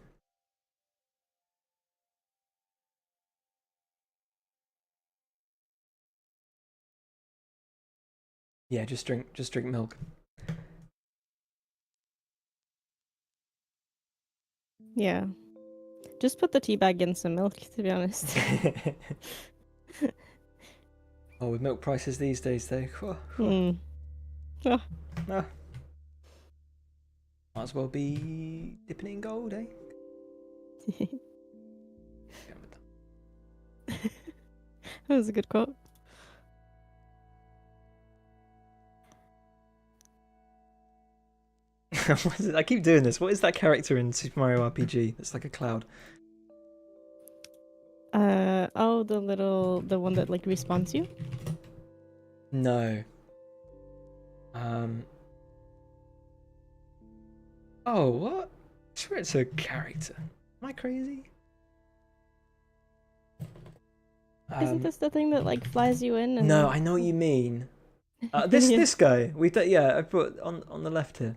Yeah, just drink milk. Yeah. Just put the tea bag in some milk, to be honest. Oh, with milk prices these days, though. Oh. Might as well be dipping it in gold, eh? That was a good quote. What is it? I keep doing this. What is that character in Super Mario RPG that's like a cloud? The one that like respawns you? No. Oh, what? I swear it's a character. Am I crazy? Isn't this the thing that like flies you in? And no, I know what you mean. This guy. I put on the left here.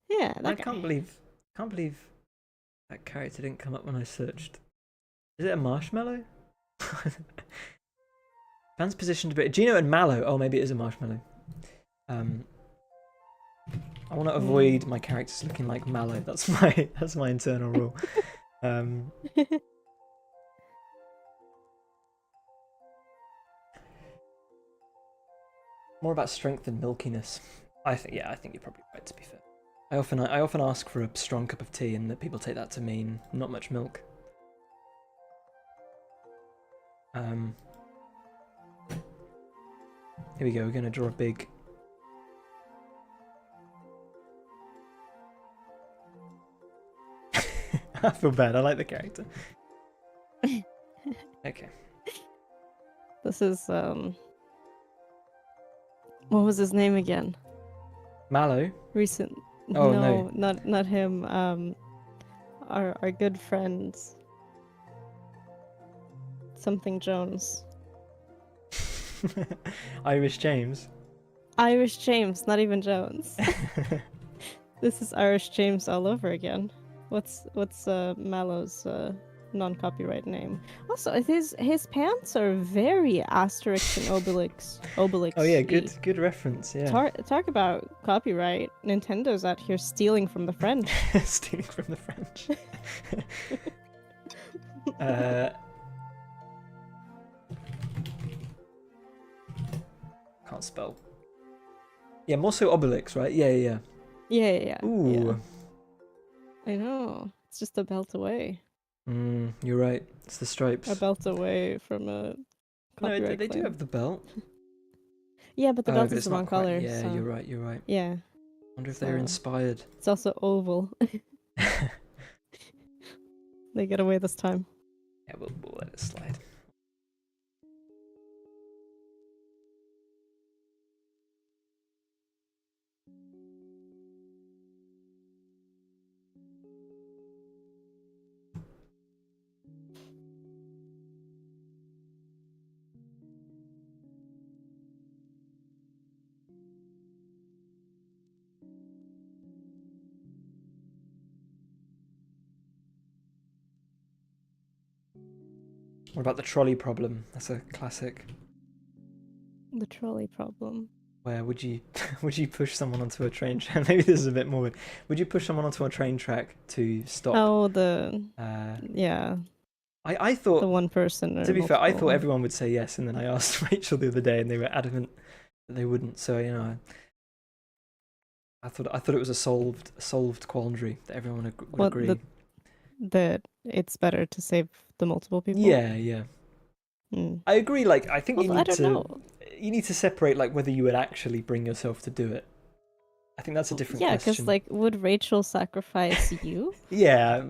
Yeah, that I guy. can't believe that character didn't come up when I searched. Is it a marshmallow? Fan's positioned a bit. Gino and Mallow. Oh, maybe it is a marshmallow. I want to avoid my characters looking like Mallow. That's my internal rule. More about strength than milkiness. I think you're probably right. To be fair, I often ask for a strong cup of tea, and that people take that to mean not much milk. Here we go. We're gonna draw a big. I feel bad. I like the character. Okay. This is what was his name again? Mallow. Recent. Oh no, no. not him. Our good friends. Something Jones. Irish James. Irish James, not even Jones. This is Irish James all over again. What's Mallow's non-copyright name? Also, his pants are very Asterix and Obelix. Oh yeah, good reference. Yeah. Talk about copyright. Nintendo's out here stealing from the French. Stealing from the French. Can't spell. Yeah, more so Obelix, right? Yeah. Yeah. Ooh. Yeah. I know. It's just a belt away. You're right. It's the stripes. A belt away from a copyright No, they claim. do have the belt. Yeah, but the belt is the wrong color. Yeah, so... you're right. Yeah. Wonder if they're inspired. It's also oval. They get away this time. Yeah, we'll let it slide. What about the trolley problem? That's a classic. The trolley problem. Where would you push someone onto a train track? Maybe this is a bit morbid. Would you push someone onto a train track to stop? Oh, yeah. I thought the one person. To be fair, I thought everyone would say yes, and then I asked Rachel the other day, and they were adamant that they wouldn't. So I thought it was a solved qualandry that everyone would agree. That it's better to save the multiple people. Yeah. I agree. Like, I think you need to separate like whether you would actually bring yourself to do it. I think that's a different question. Yeah, because like, would Rachel sacrifice you? Yeah,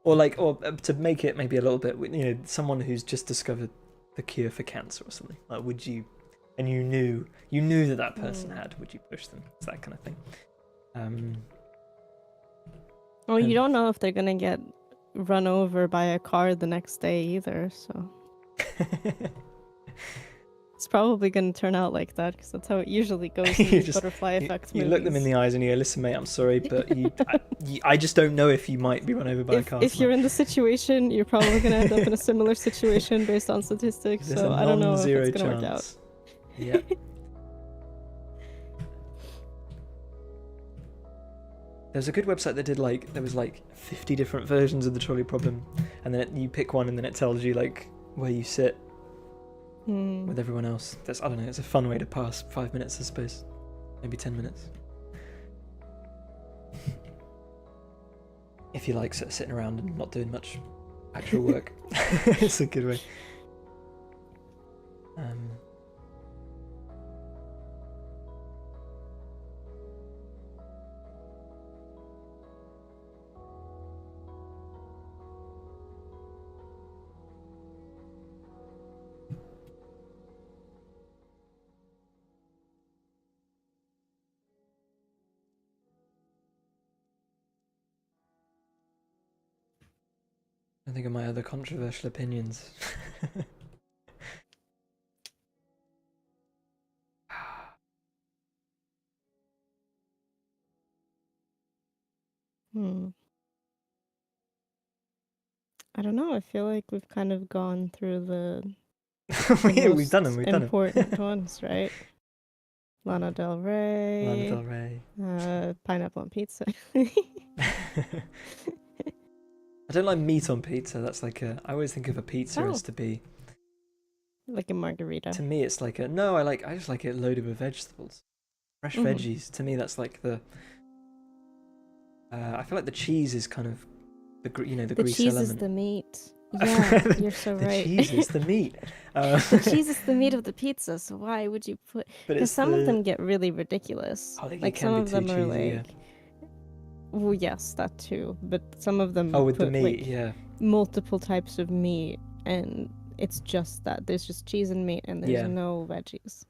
or to make it maybe a little bit, someone who's just discovered the cure for cancer or something. Like, would you? And you knew that person had. Would you push them? It's that kind of thing. Well, you don't know if they're gonna get run over by a car the next day either, so it's probably gonna turn out like that because that's how it usually goes in these butterfly effect movies. You look them in the eyes and you go, "Listen, mate, I'm sorry, but I just don't know if you might be run over by a car." If you're in the situation, you're probably gonna end up in a similar situation based on statistics. There's so I don't know if it's gonna work out. Yeah. There's a good website that did there was 50 different versions of the trolley problem, and then you pick one, and then it tells you where you sit with everyone else. I don't know. It's a fun way to pass 5 minutes, I suppose, maybe 10 minutes. If you like sort of sitting around and not doing much actual work, it's a good way. I think of my other controversial opinions. I don't know. I feel like we've kind of gone through We've done them. We've done them. Important ones, right? Lana Del Rey. Lana Del Rey. Pineapple on pizza. I don't like meat on pizza. That's like a. I always think of a pizza Oh. as to be. Like a margarita. To me, it's like a. No, I just like it loaded with vegetables, fresh veggies. To me, that's like the. I feel like the cheese is kind of the The grease cheese element. is the meat. Yeah, you're so The right. cheese is the meat. The cheese is the meat of the pizza, so why would you put... But Because it's some of the. them get really ridiculous. I think Like it some can be of too them are cheesy. like... Well, yes, that too. But some of them Oh, with the put, meat, like, yeah. multiple types of meat, and it's just that. There's just cheese and meat, and there's Yeah. no veggies.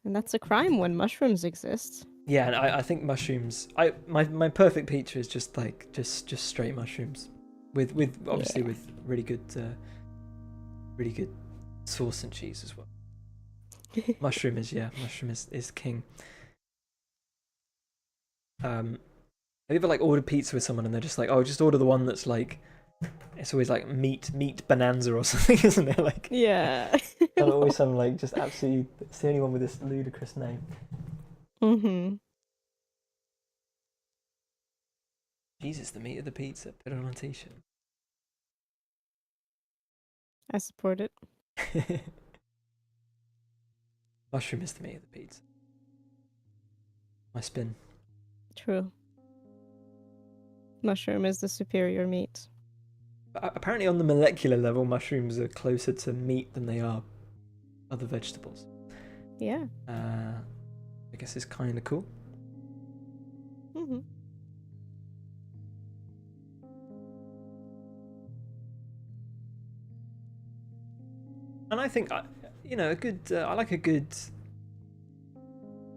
And that's a crime when mushrooms exist. Yeah, and I think mushrooms. My perfect pizza is just like just straight mushrooms, with obviously Yeah. with really good sauce and cheese as well. Mushroom is king. Have you ever like ordered pizza with someone and they're just like, oh, just order the one that's like, it's always like meat bonanza or something, isn't it? Like, Yeah. there's always some like just absolutely. It's the only one with this ludicrous name. Mm-hmm. Jesus, the meat of the pizza. Put it on a t-shirt. I support it. Mushroom is the meat of the pizza. My spin. True. Mushroom is the superior meat. Apparently, on the molecular level, mushrooms are closer to meat than they are other vegetables. Yeah. I guess it's kind of cool. Mm-hmm. And I think, a good. I like a good.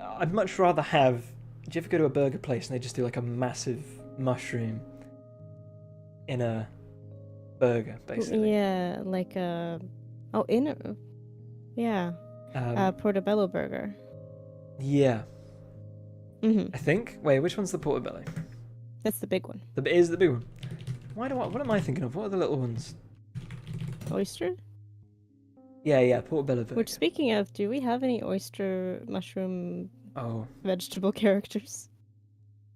I'd much rather have. Do you ever go to a burger place and they just do like a massive mushroom in a burger, basically? Yeah, like a... Oh, in a... Yeah. Portobello burger. Yeah, Mm-hmm. I think. Wait, which one's the portobello? That's the big one. It is the big one. What am I thinking of? What are the little ones? Oyster? Yeah, portobello burger. Which, speaking of, do we have any oyster mushroom Oh, vegetable characters?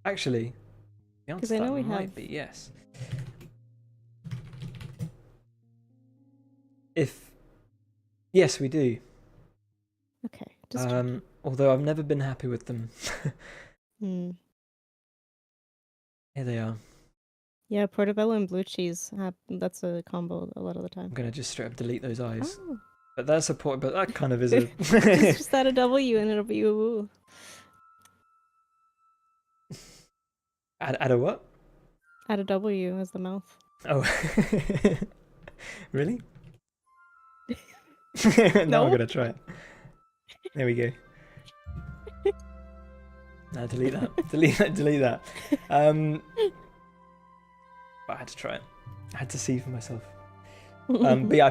actually, the answer 'Cause to I know that we might have- be yes. Yes, we do. Okay. Just checking. Although I've never been happy with them. Hmm. Here they are. Yeah, portobello and blue cheese. That's a combo a lot of the time. I'm gonna just straight up delete those eyes. Oh. But that's a but that kind of is a. just add a W and it'll be woo. Add a what? Add a W as the mouth. Oh. Really? Now No. I'm gonna try it. There we go. Now delete that. Delete that. But I had to try it. I had to see for myself. But yeah,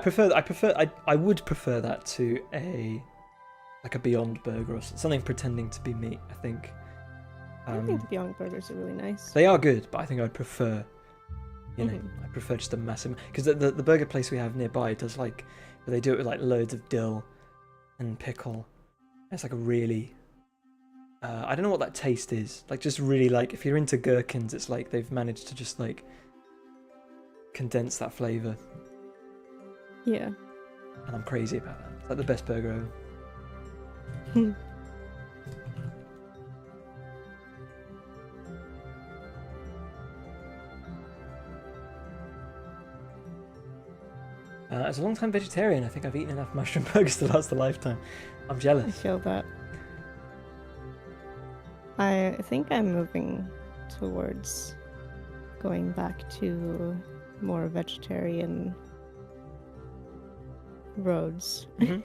I would prefer that to a Beyond Burger or something pretending to be meat. I think. I think the Beyond Burgers are really nice. They are good, but I think I'd prefer. I Mhm. prefer just a massive, because the burger place we have nearby does like, they do it with like loads of dill and pickle. It's like a really. I don't know what that taste is. Like, just really like, if you're into gherkins, it's like they've managed to just like condense that flavor. Yeah. And I'm crazy about that. It's like the best burger ever. As a long-time vegetarian, I think I've eaten enough mushroom burgers to last a lifetime. I'm I jealous. feel that. I think I'm moving towards going back to more vegetarian roads. Mhm.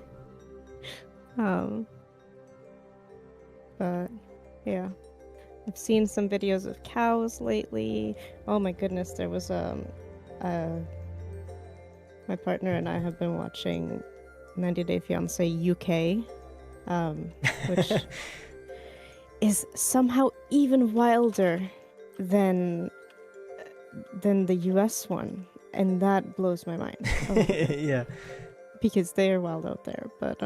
But yeah, I've seen some videos of cows lately. Oh my goodness, there was my partner and I have been watching 90 Day Fiancé UK, which is somehow even wilder than the US one, and that blows my mind. Yeah. because they are wild out there. But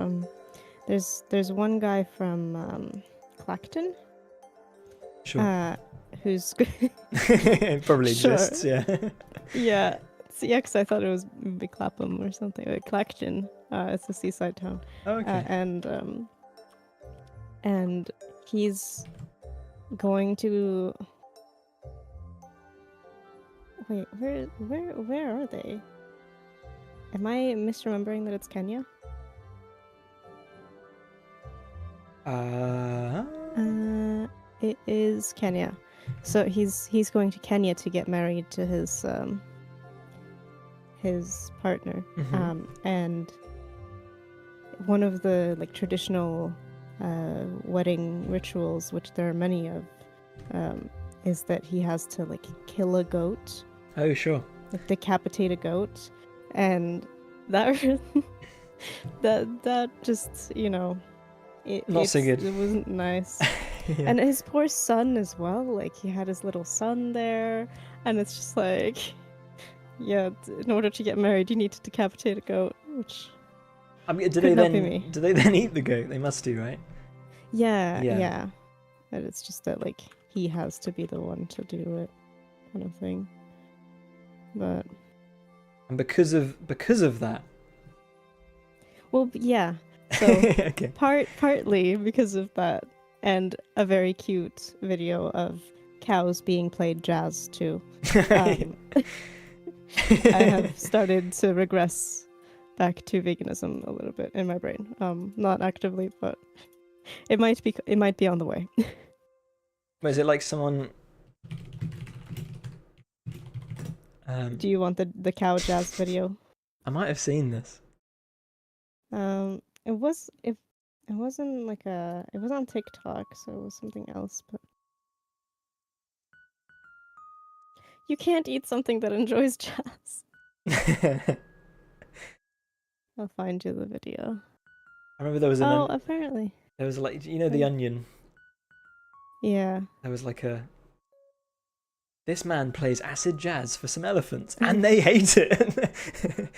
there's one guy from Clacton. Sure. Who's It probably Sure. exists, yeah. yeah. Yeah, because I thought it was Big Clapham or something. Like Clacton. It's a seaside town. Oh, okay. And he's going to. Wait, where are they? Am I misremembering that it's Kenya? It is Kenya. So he's going to Kenya to get married to his partner. Mhm. And one of the like traditional wedding rituals, which there are many of, is that he has to like kill a goat, Oh, sure. like decapitate a goat, and that that just Not so good. It wasn't nice. Yeah. And his poor son as well, like he had his little son there, and it's just like, yeah, in order to get married you need to decapitate a goat, which I mean, could not be me. do they then eat the goat? They must do, right? Yeah. And it's just that like he has to be the one to do it, kind of thing. But And because of that. well, yeah. So Okay. partly because of that, and a very cute video of cows being played jazz to. I have started to regress back to veganism a little bit in my brain. Not actively, but it might be on the way. Is it like someone? Do you want the cow jazz video? I might have seen this. It wasn't like it was on TikTok, so it was something else, but you can't eat something that enjoys jazz. I'll find you the video. I remember there was an. Apparently. There was like The Onion. Yeah. There was like a. This man plays acid jazz for some elephants, and they hate it.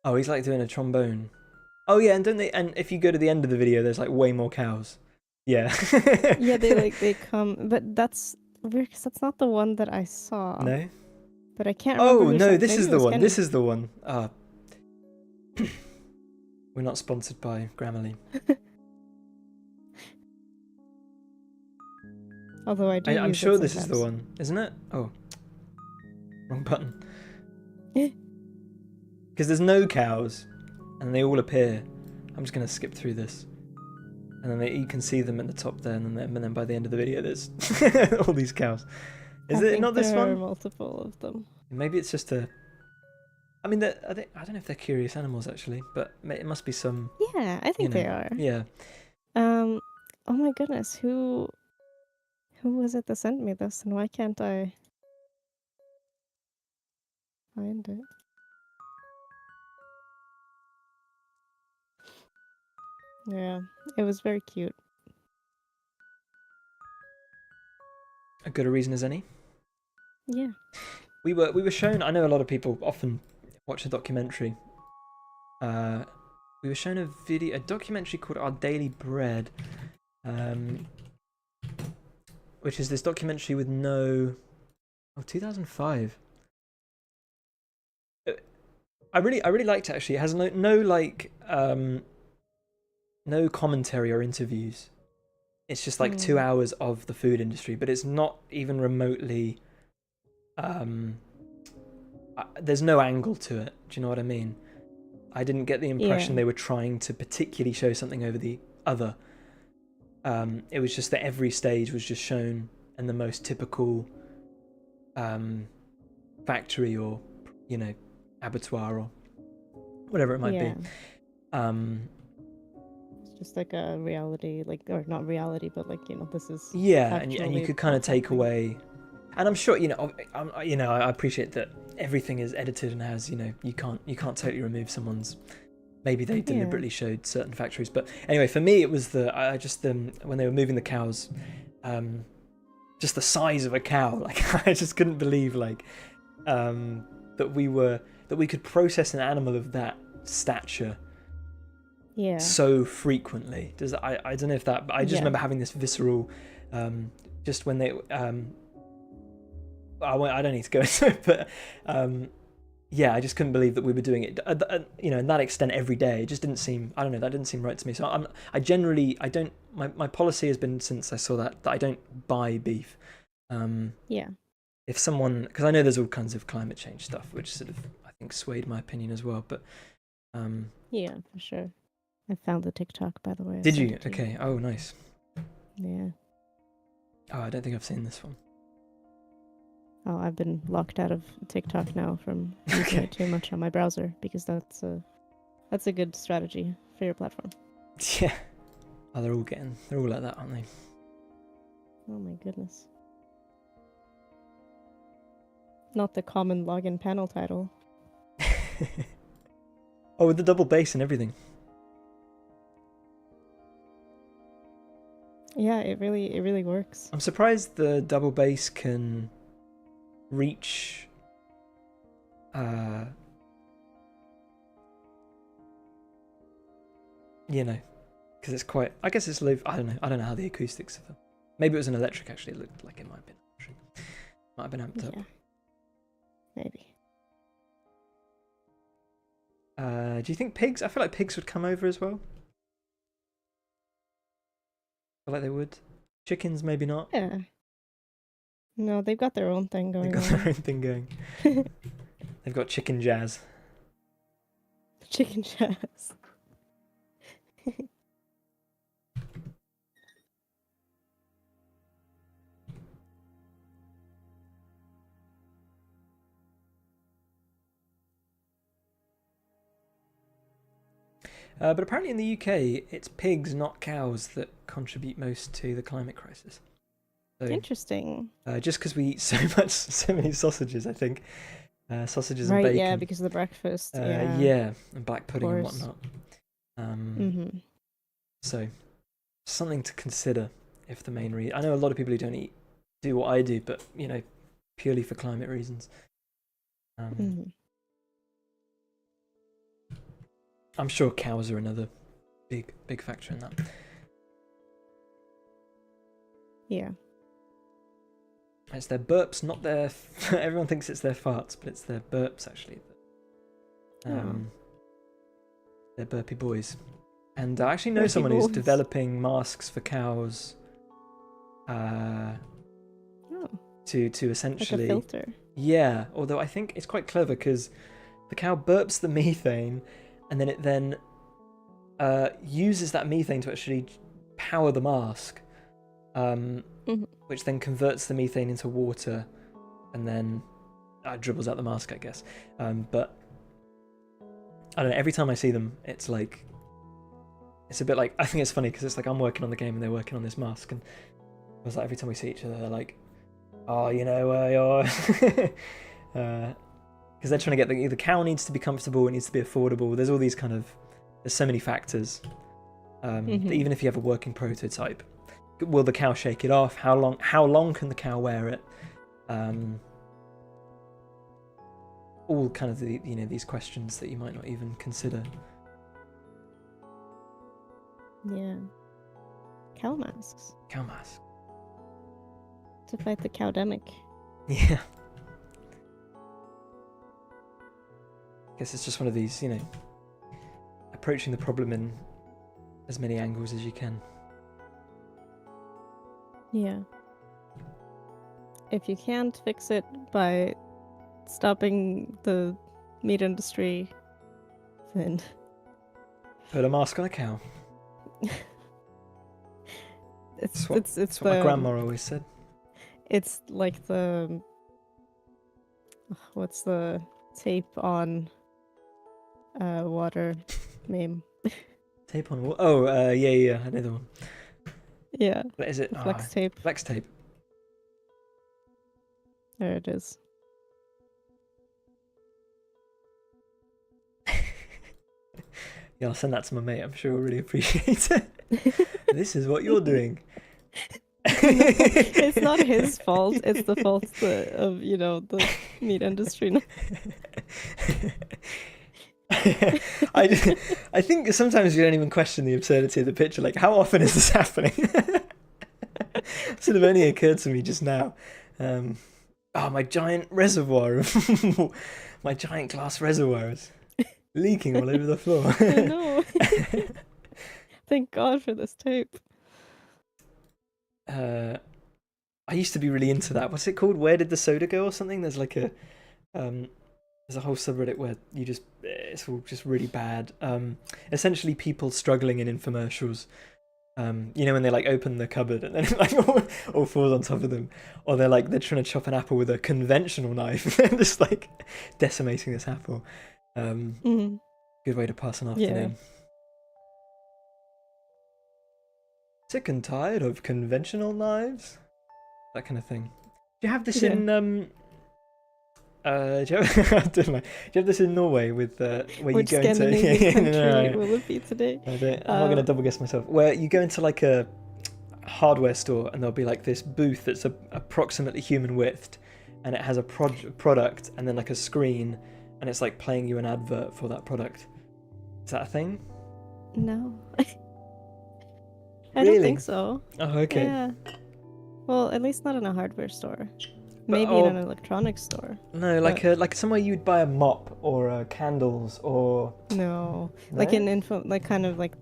Oh, he's like doing a trombone. Oh yeah, and don't they? And if you go to the end of the video, there's like way more cows. Yeah. Yeah, they come, but that's weird because that's not the one that I saw. No. But I can't remember. Oh who no, said- this maybe is it the was one. Kenny. This is the one. We're not sponsored by Grammarly. Although I do. I'm use sure it this is the sometimes. one, isn't it? Oh, wrong button. Because there's no cows, and they all appear. I'm just gonna skip through this, and then you can see them at the top there, and then by the end of the video, there's all these cows. Is I it think not this there are one? multiple of them. Maybe it's just a. I mean, I don't know if they're curious animals actually, but it must be some. Yeah, I think they are. Yeah. Oh my goodness, who was it that sent me this, and why can't I find it? Yeah, it was very cute. As good a reason as any. Yeah. We were shown. I know a lot of people often watch a documentary. We were shown a documentary called Our Daily Bread, which is this documentary with 2005. I really liked it actually. It has no commentary or interviews. It's just like 2 hours of the food industry, but it's not even remotely. There's no angle to it. Do you know what I mean? I didn't get the impression they were trying to particularly show something over the other. It was just that every stage was just shown in the most typical factory or abattoir or whatever it might be. It's just like a reality, or not reality, but this is and you could kind of take away. And I'm sure I appreciate that everything is edited and has you can't totally remove someone's. Maybe they deliberately showed certain factories, but anyway, for me it was when they were moving the cows, just the size of a cow. Like I just couldn't believe that we were that we could process an animal of that stature Yeah. so frequently. I don't know if that, but I just remember having this visceral, just when they, I don't need to go into it, but yeah, I just couldn't believe that we were doing it, in that extent every day. It just didn't seem, I don't know, that didn't seem right to me. So I don't, my policy has been since I saw that I don't buy beef. Yeah. If someone, because I know there's all kinds of climate change stuff, which sort of, I think, swayed my opinion as well, but yeah, for sure. I found the TikTok, by the way. Did you? Okay. Oh, nice. Yeah. Oh, I don't think I've seen this one. Oh, I've been locked out of TikTok now from using it too much on my browser, because that's a good strategy for your platform. Yeah. Oh, they're all like that, aren't they? Oh my goodness. Not the common login panel title. Oh, with the double bass and everything. Yeah, it really works. I'm surprised the double bass can reach because it's quite, I guess it's low. I don't know how the acoustics of them. Maybe it was an electric, actually. It looked like it might have been electric. Might have been amped up. Maybe. Do you think pigs, I feel like pigs would come over as well. I feel like they would. Chickens, maybe not. Yeah. No, they've got their own thing going on. They've got their own thing going. They've got chicken jazz. Chicken jazz. But apparently in the UK, it's pigs, not cows, that contribute most to the climate crisis. So, interesting. Just because we eat so many sausages, I think. Sausages and Right, bacon. yeah, because of the breakfast. Yeah, and black pudding and whatnot. So, something to consider if the main reason. I know a lot of people who don't do what I do, but, purely for climate reasons. I'm sure cows are another big factor in that. Yeah. It's their burps, not their. Everyone thinks it's their farts, but it's their burps actually. They're burpy boys, and I actually know someone who's developing masks for cows. To essentially. Like a filter. Yeah, although I think it's quite clever because the cow burps the methane, and then it uses that methane to actually power the mask. Which then converts the methane into water, and then dribbles out the mask, I guess. But I don't know. Every time I see them, it's a bit like, I think it's funny because it's like I'm working on the game and they're working on this mask, and it was like every time we see each other, they're like, "Oh, because they're trying to get the cow needs to be comfortable, it needs to be affordable. There's all these there's so many factors. That even if you have a working prototype. Will the cow shake it off? How long can the cow wear it? All kind of these questions that you might not even consider. Yeah. Cow masks. Cow mask. To fight the cowdemic. Yeah. I guess it's just one of these, approaching the problem in as many angles as you can. Yeah. If you can't fix it by stopping the meat industry, then put a mask on a cow. It's what my grandma always said. It's like the what's the tape on water meme? Tape on water? Oh, yeah, I know the one. Yeah. What is it? Flex tape. Flex tape. There it is. Yeah, I'll send that to my mate. I'm sure he'll really appreciate it. This is what you're doing. It's not his fault. It's the fault of the meat industry. I think sometimes you don't even question the absurdity of the picture. Like, how often is this happening? Sort of only occurred to me just now. Oh, my giant reservoir, my giant glass reservoir is leaking all over the floor. I know. Thank God for this tape. I used to be really into that. What's it called? Where did the soda go or something? There's like a there's a whole subreddit where it's all just really bad. Essentially people struggling in infomercials. You know, when they like open the cupboard and then it like all falls on top of them, or they're trying to chop an apple with a conventional knife and just like decimating this apple. Good way to pass an afternoon. Yeah. Sick and tired of conventional knives, that kind of thing. Do you have this in do you have this in Norway with where Which you go into country will it be today? I'm not gonna double guess myself. Where you go into like a hardware store and there'll be like this booth that's approximately human width, and it has a product and then like a screen, and it's like playing you an advert for that product. Is that a thing? No. I don't think so. Oh, okay. Yeah. Well, at least not in a hardware store. Maybe in an electronics store. No, like somewhere you'd buy a mop or candles or. No, like in kind of like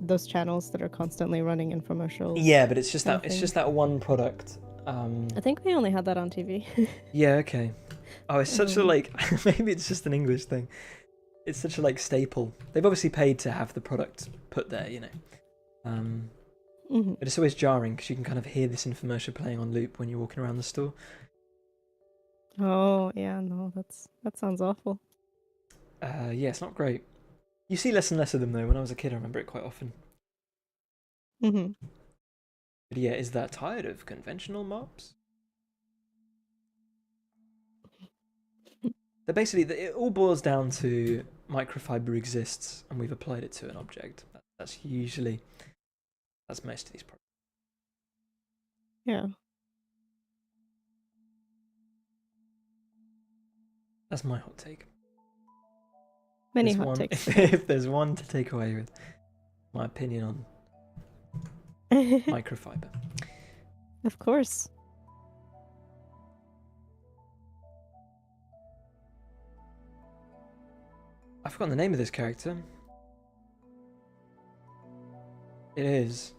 those channels that are constantly running infomercials. Yeah, but it's just that one product. I think we only had that on TV. Yeah. Okay. Oh, it's such a like. Maybe it's just an English thing. It's such a like staple. They've obviously paid to have the product put there, you know. But it's always jarring because you can kind of hear this infomercial playing on loop when you're walking around the store. Oh yeah, no, that sounds awful. Yeah, it's not great. You see less and less of them though. When I was a kid, I remember it quite often. But yeah, is that tired of conventional mops? They're basically, it all boils down to microfiber exists and we've applied it to an object. That's most of these problems. Yeah. That's my hot take. Many hot takes. If there's one to take away with my opinion on microfiber. Of course. I've forgotten the name of this character. It is.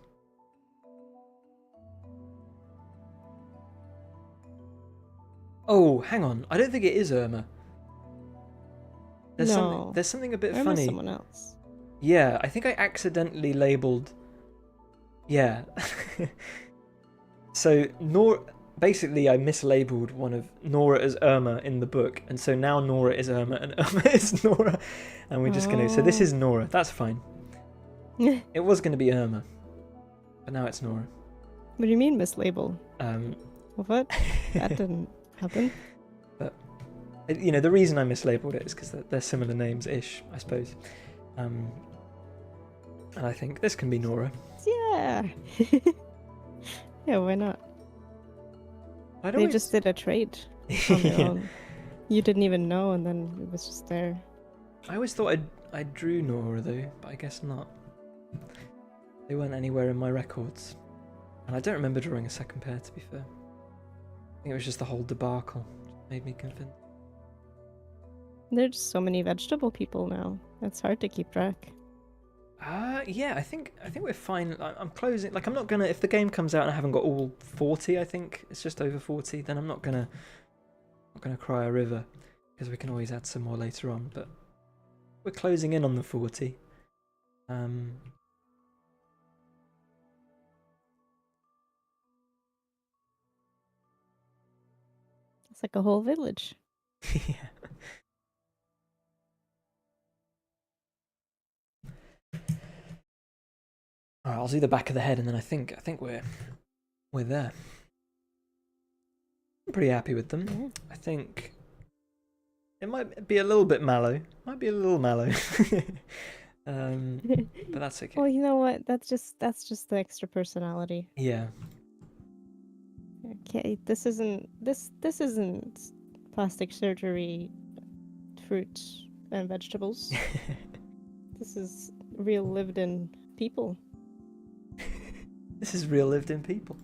Oh, hang on. I don't think it is Irma. There's something a bit Irma's funny. Someone else. Yeah, I think I accidentally labelled. Yeah. So basically I mislabeled one of Nora as Irma in the book, and so now Nora is Irma and Irma is Nora, and we're just gonna. So this is Nora. That's fine. It was gonna be Irma, but now it's Nora. What do you mean mislabel? What? That didn't happen. But you know, the reason I mislabeled it is because they're similar names-ish, I suppose. And I think this can be Nora. Yeah. Yeah, why not? They just did a trade on their own. You didn't even know, and then it was just there. I always thought I drew Nora though, but I guess not. They weren't anywhere in my records, and I don't remember drawing a second pair. To be fair, I think it was just the whole debacle made me convinced. There's so many vegetable people now. It's hard to keep track. Yeah, I think we're fine. I'm closing. Like, I'm not gonna. If the game comes out and I haven't got all 40, I think it's just over 40. Then I'm not gonna cry a river, because we can always add some more later on. But we're closing in on the 40. It's like a whole village. Yeah. Alright, I'll do the back of the head, and then I think we're there. I'm pretty happy with them. Yeah. I think it might be a little bit mallow. Might be a little mallow. But that's okay. Well, you know what? That's just the extra personality. Yeah. Okay, this isn't plastic surgery fruit and vegetables. This is real lived-in people. This is real lived-in people.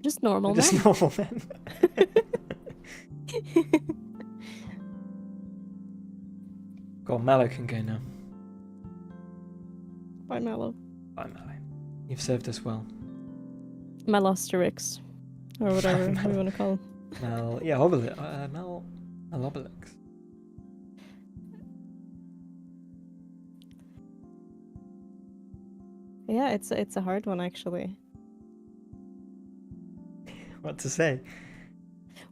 Just normal Just men. normal men. Go on, Mallow can go now. Bye, Mallow. Bye, Mallow. You've served us well. Melosterix. Or whatever we want to call him. Malobelix. Yeah, it's a hard one actually. What to say?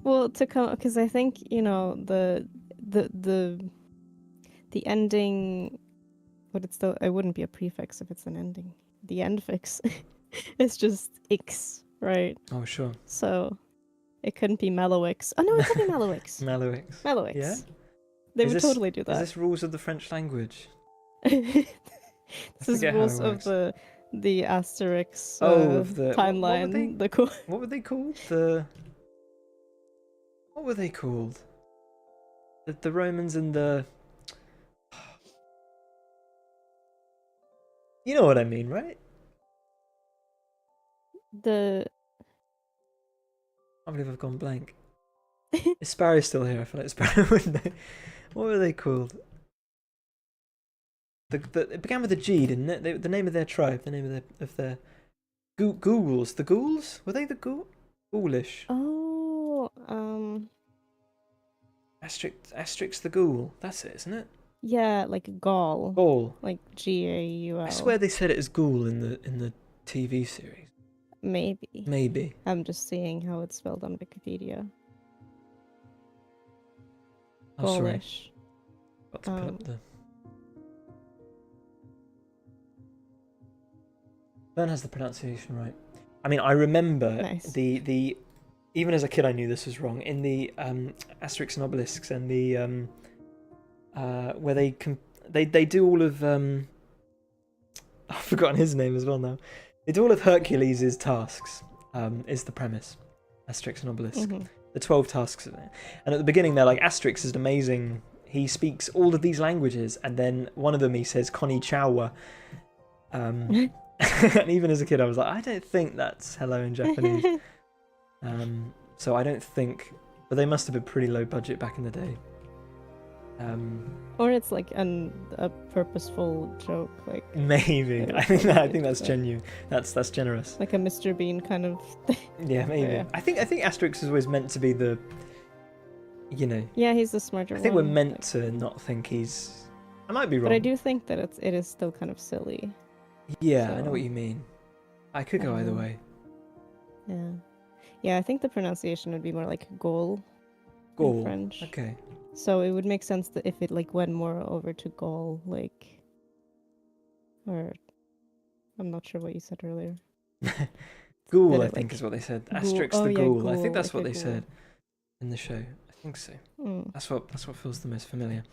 Well, to come because I think the ending, but it's still it wouldn't be a prefix if it's an ending. The end fix, it's just ix, right? Oh sure. So it couldn't be Mellowix. Oh no, it could be Mellowix. Mellowix. Mellowix. Yeah. They would totally do Is that. this rules of the French language? This is rules of the Asterix of the timeline. What were they called? What were they called? The Romans and the. You know what I mean, right? The. I believe I've gone blank. Is Sparrow still here? I feel like Sparrow would know. What were they called? It began with a G, didn't it? The name of their tribe, the name of their Ghouls. The Ghouls? Were they the Ghoulish? Oh, Asterix the Ghoul. That's it, isn't it? Yeah, like Gaul. Gaul. Like Gaul. I swear they said it as Ghoul in the TV series. Maybe. I'm just seeing how it's spelled on Wikipedia. Oh, sorry. Gaulish. Got to put up the. Bern has the pronunciation right. I mean, I remember the even as a kid I knew this was wrong. In the Asterix and Obelisks and the where they do all of I've forgotten his name as well now. They do all of Hercules' tasks. Is the premise. Asterix and Obelisk. Mm-hmm. The 12 tasks of it. And at the beginning they're like, Asterix is amazing. He speaks all of these languages, and then one of them he says Connie Chawa. And even as a kid I was like, I don't think that's hello in Japanese. So I don't think, but they must have been pretty low budget back in the day. Or it's like a purposeful joke, like maybe. I think that's genuine. That's generous. Like a Mr. Bean kind of thing. Yeah, maybe. Yeah. I think Asterix is always meant to be the, Yeah, he's the smarter one. I think we're meant to not think he's. I might be wrong. But I do think that it is still kind of silly. Yeah, so, I know what you mean. I could go either way. Yeah. Yeah, I think the pronunciation would be more like Gaul. Gaul. In French. Okay. So it would make sense that if it went more over to Gaul, or I'm not sure what you said earlier. Ghoul, I think is what they said. Asterix the Ghoul. Ghoul. I think that's what they said in the show. I think so. Mm. That's what feels the most familiar.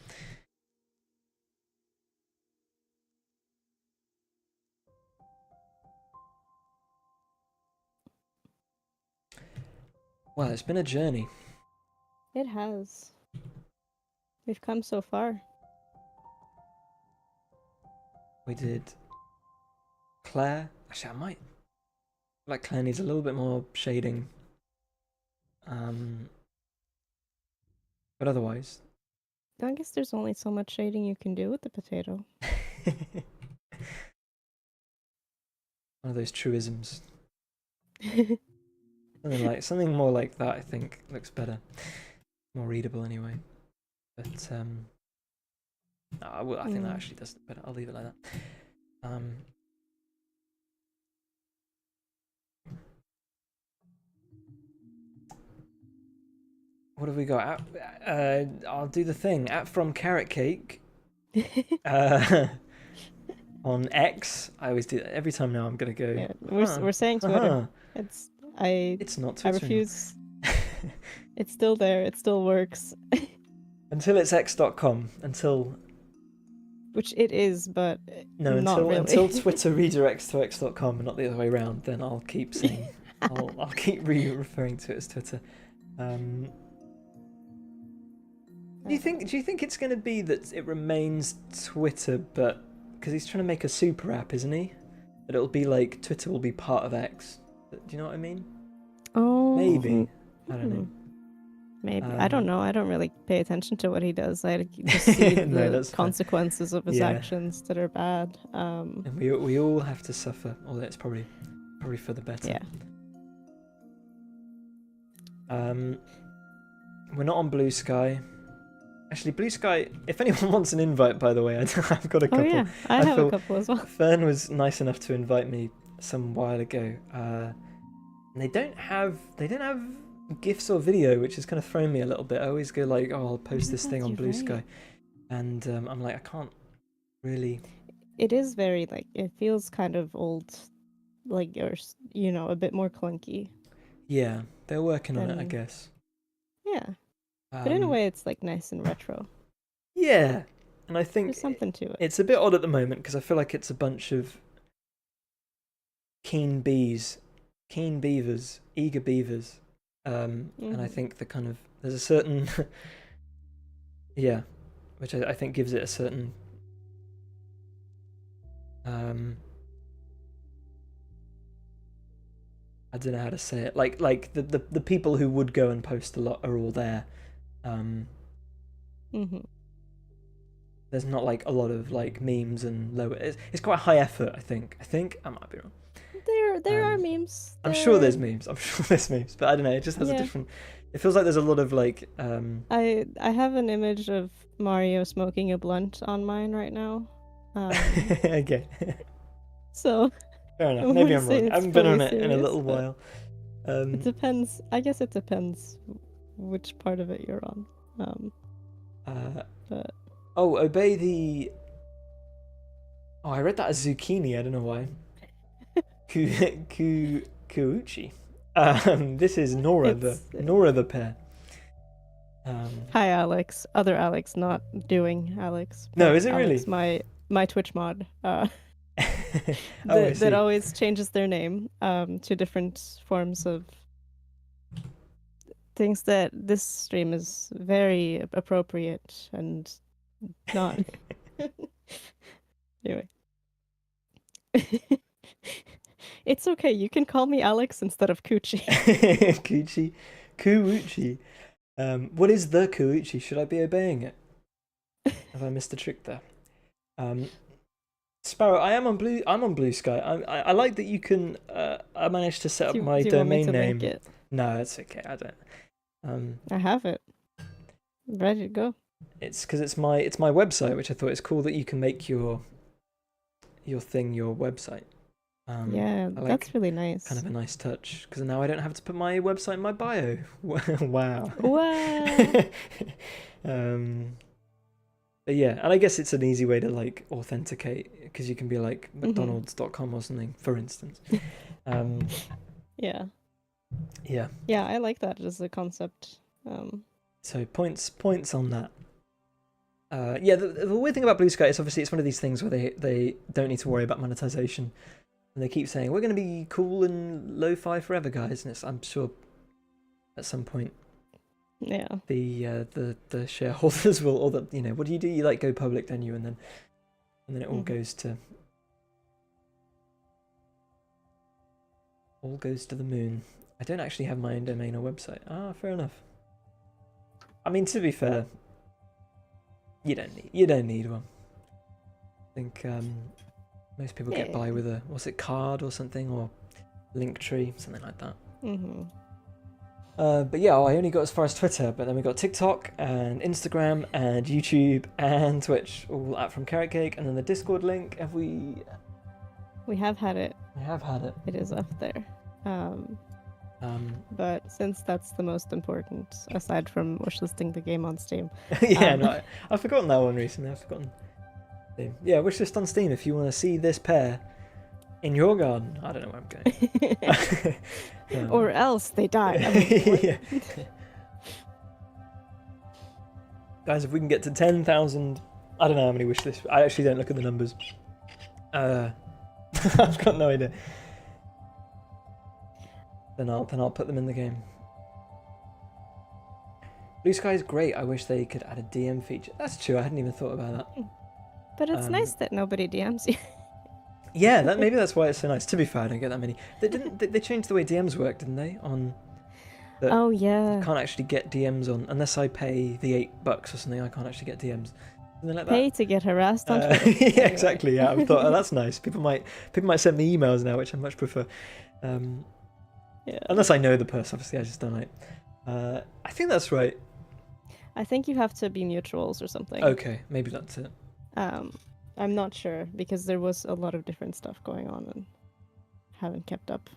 Well, it's been a journey. It has. We've come so far. We did Claire. Actually, I might. Like Claire needs a little bit more shading. But otherwise. I guess there's only so much shading you can do with the potato. One of those truisms. Something more like that, I think, looks better. More readable anyway. But I think that actually does look better. I'll leave it like that. What have we got? I'll do the thing. From Carrot Cake. On X. I always do that. Every time now I'm gonna go. Yeah, we're saying Twitter. It's not Twitter. I refuse. It's still there. It still works. Until it's x.com. Which it is, but no. Not really. Until Twitter redirects to x.com and not the other way around, then I'll keep saying. Yeah. I'll keep referring to it as Twitter. Do you think it's going to be that it remains Twitter, but because he's trying to make a super app, isn't he? That it'll be like Twitter will be part of X. Do you know what I mean? Oh, Maybe. I don't know. Maybe. I don't know. I don't really pay attention to what he does. I just see the consequences of his actions that are bad. And we all have to suffer, although it's probably for the better. Yeah. We're not on Blue Sky. Actually, Blue Sky, if anyone wants an invite, by the way, I've got a couple. Oh, yeah. I have a couple as well. Fern was nice enough to invite me some while ago. And they don't have GIFs or video, which has kind of thrown me a little bit. I always go like, oh, I'll post this thing on Blue Sky. And I'm like, I can't really... It is very, like, it feels kind of old, like, or, a bit more clunky. Yeah, they're working on it, I guess. Yeah. But in a way, it's like nice and retro. Yeah, and I think there's something to it. It's a bit odd at the moment because I feel like it's a bunch of keen beavers, eager beavers, and I think there's a certain which I think gives it a certain I don't know how to say it. Like the people who would go and post a lot are all there. There's not like a lot of like memes and lower. It's quite high effort. I think I might be wrong. There are memes. I'm sure there's memes. But I don't know. It just has a different. It feels like there's a lot of like. I have an image of Mario smoking a blunt on mine right now. Okay. So. Fair enough. Maybe I'm wrong. I haven't been on it in a little while. It depends. I guess it depends which part of it you're on. But obey the. Oh, I read that as zucchini. I don't know why. Kuuchi. This is Nora the pair. Hi, Alex. Other Alex, not doing Alex. No, is it Alex, really? My Twitch mod. that always changes their name to different forms of things that this stream is very appropriate and not. Anyway. It's okay, you can call me Alex instead of Kuchi. Kuuchi. What is the Kuuchi? Should I be obeying it? Have I missed a trick there? Sparrow, I'm on Blue Sky. I like that you can. I managed to set up my domain name. No, it's okay. I don't. I have it. Ready to go. It's because it's my website, which I thought it's cool that you can make your thing your website. That's really nice. Kind of a nice touch because now I don't have to put my website in my bio. Wow. Wow. But yeah, and I guess it's an easy way to like authenticate because you can be like mcdonalds.com or something, for instance. Yeah. Yeah. Yeah, I like that as a concept. So points on that. The weird thing about Blue Sky is obviously it's one of these things where they don't need to worry about monetization, and they keep saying we're going to be cool and lo-fi forever, guys. And I'm sure at some point. Yeah. The shareholders will, or the what do? You like go public, don't you? And then it all goes to the moon. I don't actually have my own domain or website. Fair enough. I mean, to be fair, you don't need one. I think most people get by with a card or something, or Linktree, something like that. But yeah, I only got as far as Twitter, but then we got TikTok and Instagram and YouTube and Twitch, all at From Carrot Cake, and then the Discord link. Have we? We have had it. We have had it. It is up there. But since that's the most important, aside from wishlisting the game on Steam. I've forgotten that one recently. Yeah, wishlist on Steam if you want to see this pair in your garden. I don't know where I'm going. Or else they die. Yeah. Guys, if we can get to 10,000, I don't know how many wish lists. I actually don't look at the numbers. I've got no idea. Then I'll put them in the game. Blue Sky is great. I wish they could add a DM feature. That's true. I hadn't even thought about that. But it's nice that nobody DMs you. Yeah, maybe that's why it's so nice. To be fair, I don't get that many. They changed the way DMs work, didn't they? Oh yeah. You can't actually get DMs on unless I pay the $8 or something. I can't actually get DMs. Something like that. Pay to get harassed on Twitter. Yeah, exactly. Yeah, I thought, oh, that's nice. People might send me emails now, which I much prefer. Yeah. Unless I know the person, obviously, I just don't like. I think that's right. I think you have to be mutuals or something. Okay, maybe that's it. I'm not sure because there was a lot of different stuff going on and haven't kept up,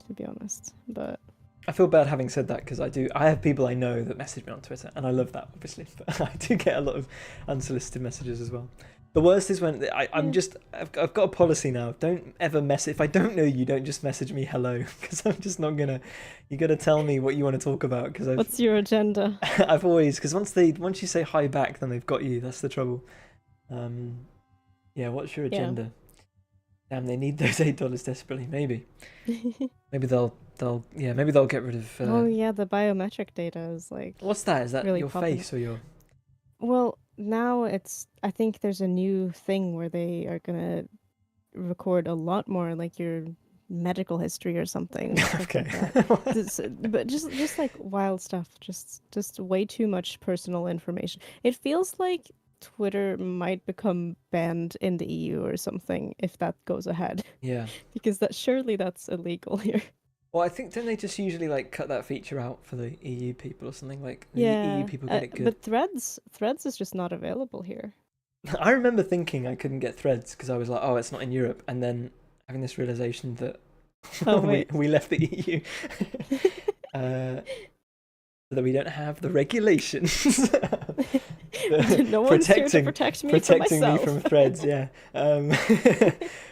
to be honest. But I feel bad having said that because I have people I know that message me on Twitter, and I love that, obviously. But I do get a lot of unsolicited messages as well. The worst is when I've got a policy now. Don't ever message. If I don't know you, don't just message me hello, because I'm just not gonna. You got to tell me what you want to talk about. Because what's your agenda? I've always, because once you say hi back, then they've got you. That's the trouble. Yeah. What's your agenda? Yeah. Damn, they need those $8 desperately. Maybe they'll get rid of. Oh yeah, the biometric data is like. What's that? Is that really your popular. face or your? Well, now I think there's a new thing where they are gonna record a lot more, like your medical history or something. Okay. But just like wild stuff, just way too much personal information. It feels like Twitter might become banned in the EU or something if that goes ahead. Yeah. Because surely that's illegal here. Well, I think don't they just usually like cut that feature out for the EU people or something? Like the yeah, EU people get it good. But Threads is just not available here. I remember thinking I couldn't get Threads because I was like, oh, it's not in Europe, and then having this realization that we left the EU. That we don't have the regulations. No one's here to protect me from Threads, yeah.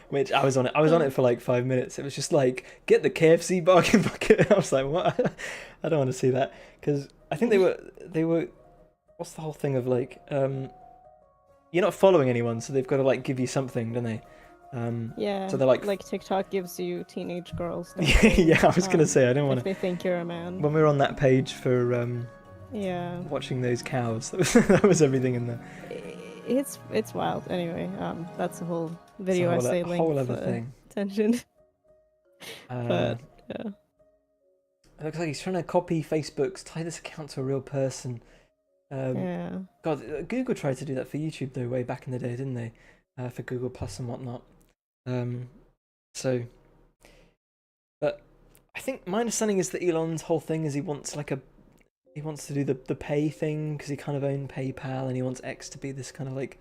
Which I was on it for like 5 minutes. It was just like, get the KFC bargain bucket. I was like, what? I don't want to see that, because I think they were. What's the whole thing of like, you're not following anyone, so they've got to like give you something, don't they? Yeah. So they're like TikTok gives you teenage girls. Yeah, I was gonna say I don't want to. If they think you're a man. When we were on that page for watching those cows, that was everything in there. It's wild. Anyway, that's a whole video essay link. Whole other thing. Attention. But yeah. It looks like he's trying to copy Facebook's, tie this account to a real person. Yeah. God, Google tried to do that for YouTube though, way back in the day, didn't they? For Google Plus and whatnot. But I think my understanding is that Elon's whole thing is he wants to do the pay thing because he kind of owned PayPal, and he wants X to be this kind of like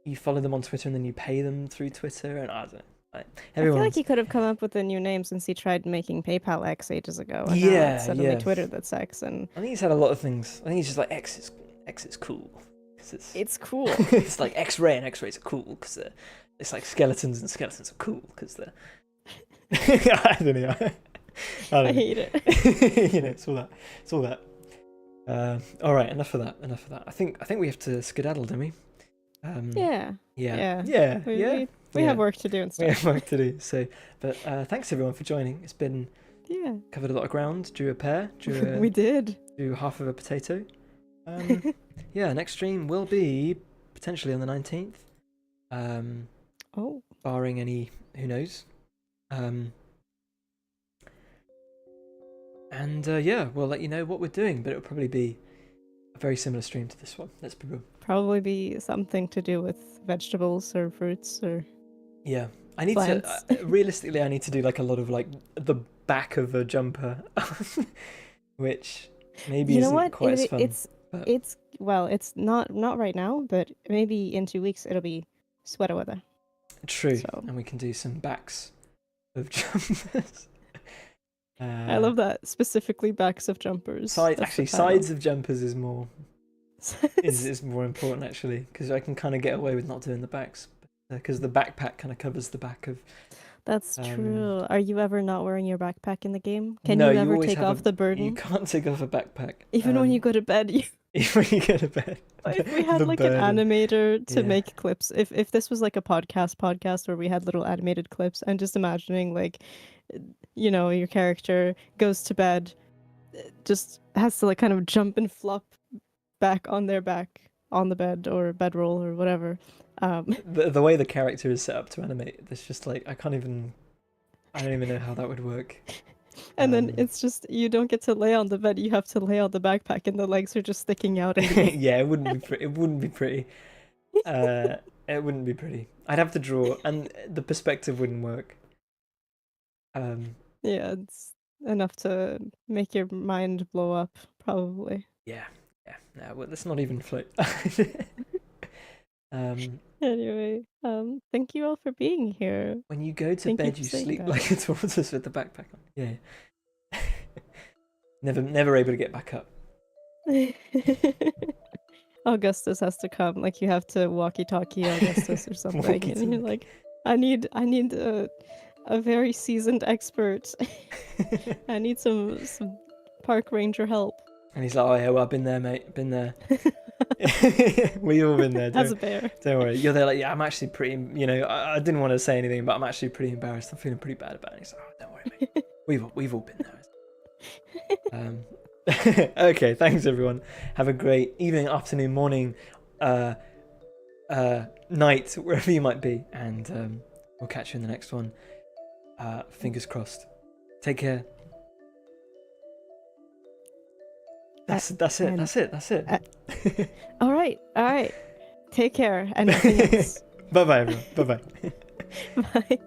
you follow them on Twitter and then you pay them through Twitter, and I don't know. I feel like he could have come up with a new name since he tried making PayPal X ages ago. And yeah, now it's suddenly Twitter that's X, and I think he's had a lot of things. I think he's just like X is cool. It's cool. It's like X-ray, and X-rays are cool because it's like skeletons, and skeletons are cool because they're. I don't know. I hate it. You know, it's all that. All right, enough of that. I think we have to skedaddle, don't we? Yeah. We have work to do and stuff. We have work to do. So, but thanks everyone for joining. It's been covered a lot of ground. Drew a pear. We did. Drew half of a potato. Next stream will be potentially on the 19th. Barring any, who knows. We'll let you know what we're doing, but it'll probably be a very similar stream to this one. Let's be real. Probably be something to do with vegetables or fruits or. Yeah, I need plants. Realistically, I need to do like a lot of like the back of a jumper, which maybe isn't quite as fun. It's not right now, but maybe in 2 weeks it'll be sweater weather. True, and we can do some backs of jumpers. I love that, specifically backs of jumpers. Sides of jumpers is more is more important actually, because I can kind of get away with not doing the backs because the backpack kind of covers the back of. That's true. Are you ever not wearing your backpack in the game? Can you ever take off the burden? You can't take off a backpack. Even when you go to bed. Even when you go to bed. If we had like burden. An animator to make clips, if this was like a podcast where we had little animated clips, and just imagining like, you know, your character goes to bed, just has to like kind of jump and flop back on their back on the bed or bedroll or whatever. The way the character is set up to animate, it's just like I don't even know how that would work. And then it's just you don't get to lay on the bed; you have to lay on the backpack, and the legs are just sticking out. Yeah, it wouldn't be pretty. It wouldn't be pretty. It wouldn't be pretty. I'd have to draw, and the perspective wouldn't work. Yeah, it's enough to make your mind blow up, probably. Yeah. No, well, let's not even float. Anyway, thank you all for being here. When you go to bed, you sleep that. like a tortoise with the backpack on. Yeah. Never able to get back up. Augustus has to come. Like you have to walkie-talkie Augustus or something, and you're like, I need a very seasoned expert. I need some park ranger help. And he's like, oh yeah, well, I've been there, mate. Been there. We've all been there. As a bear. Don't worry. You're there like, yeah, I'm actually pretty, I didn't want to say anything, but I'm actually pretty embarrassed. I'm feeling pretty bad about it. He's like, oh, don't worry, mate. We've all been there. Okay, thanks everyone. Have a great evening, afternoon, morning, night, wherever you might be. And we'll catch you in the next one. Fingers crossed. Take care. That's it. All right. Take care. And nothing else. Bye-bye, everyone. Bye-bye. Bye.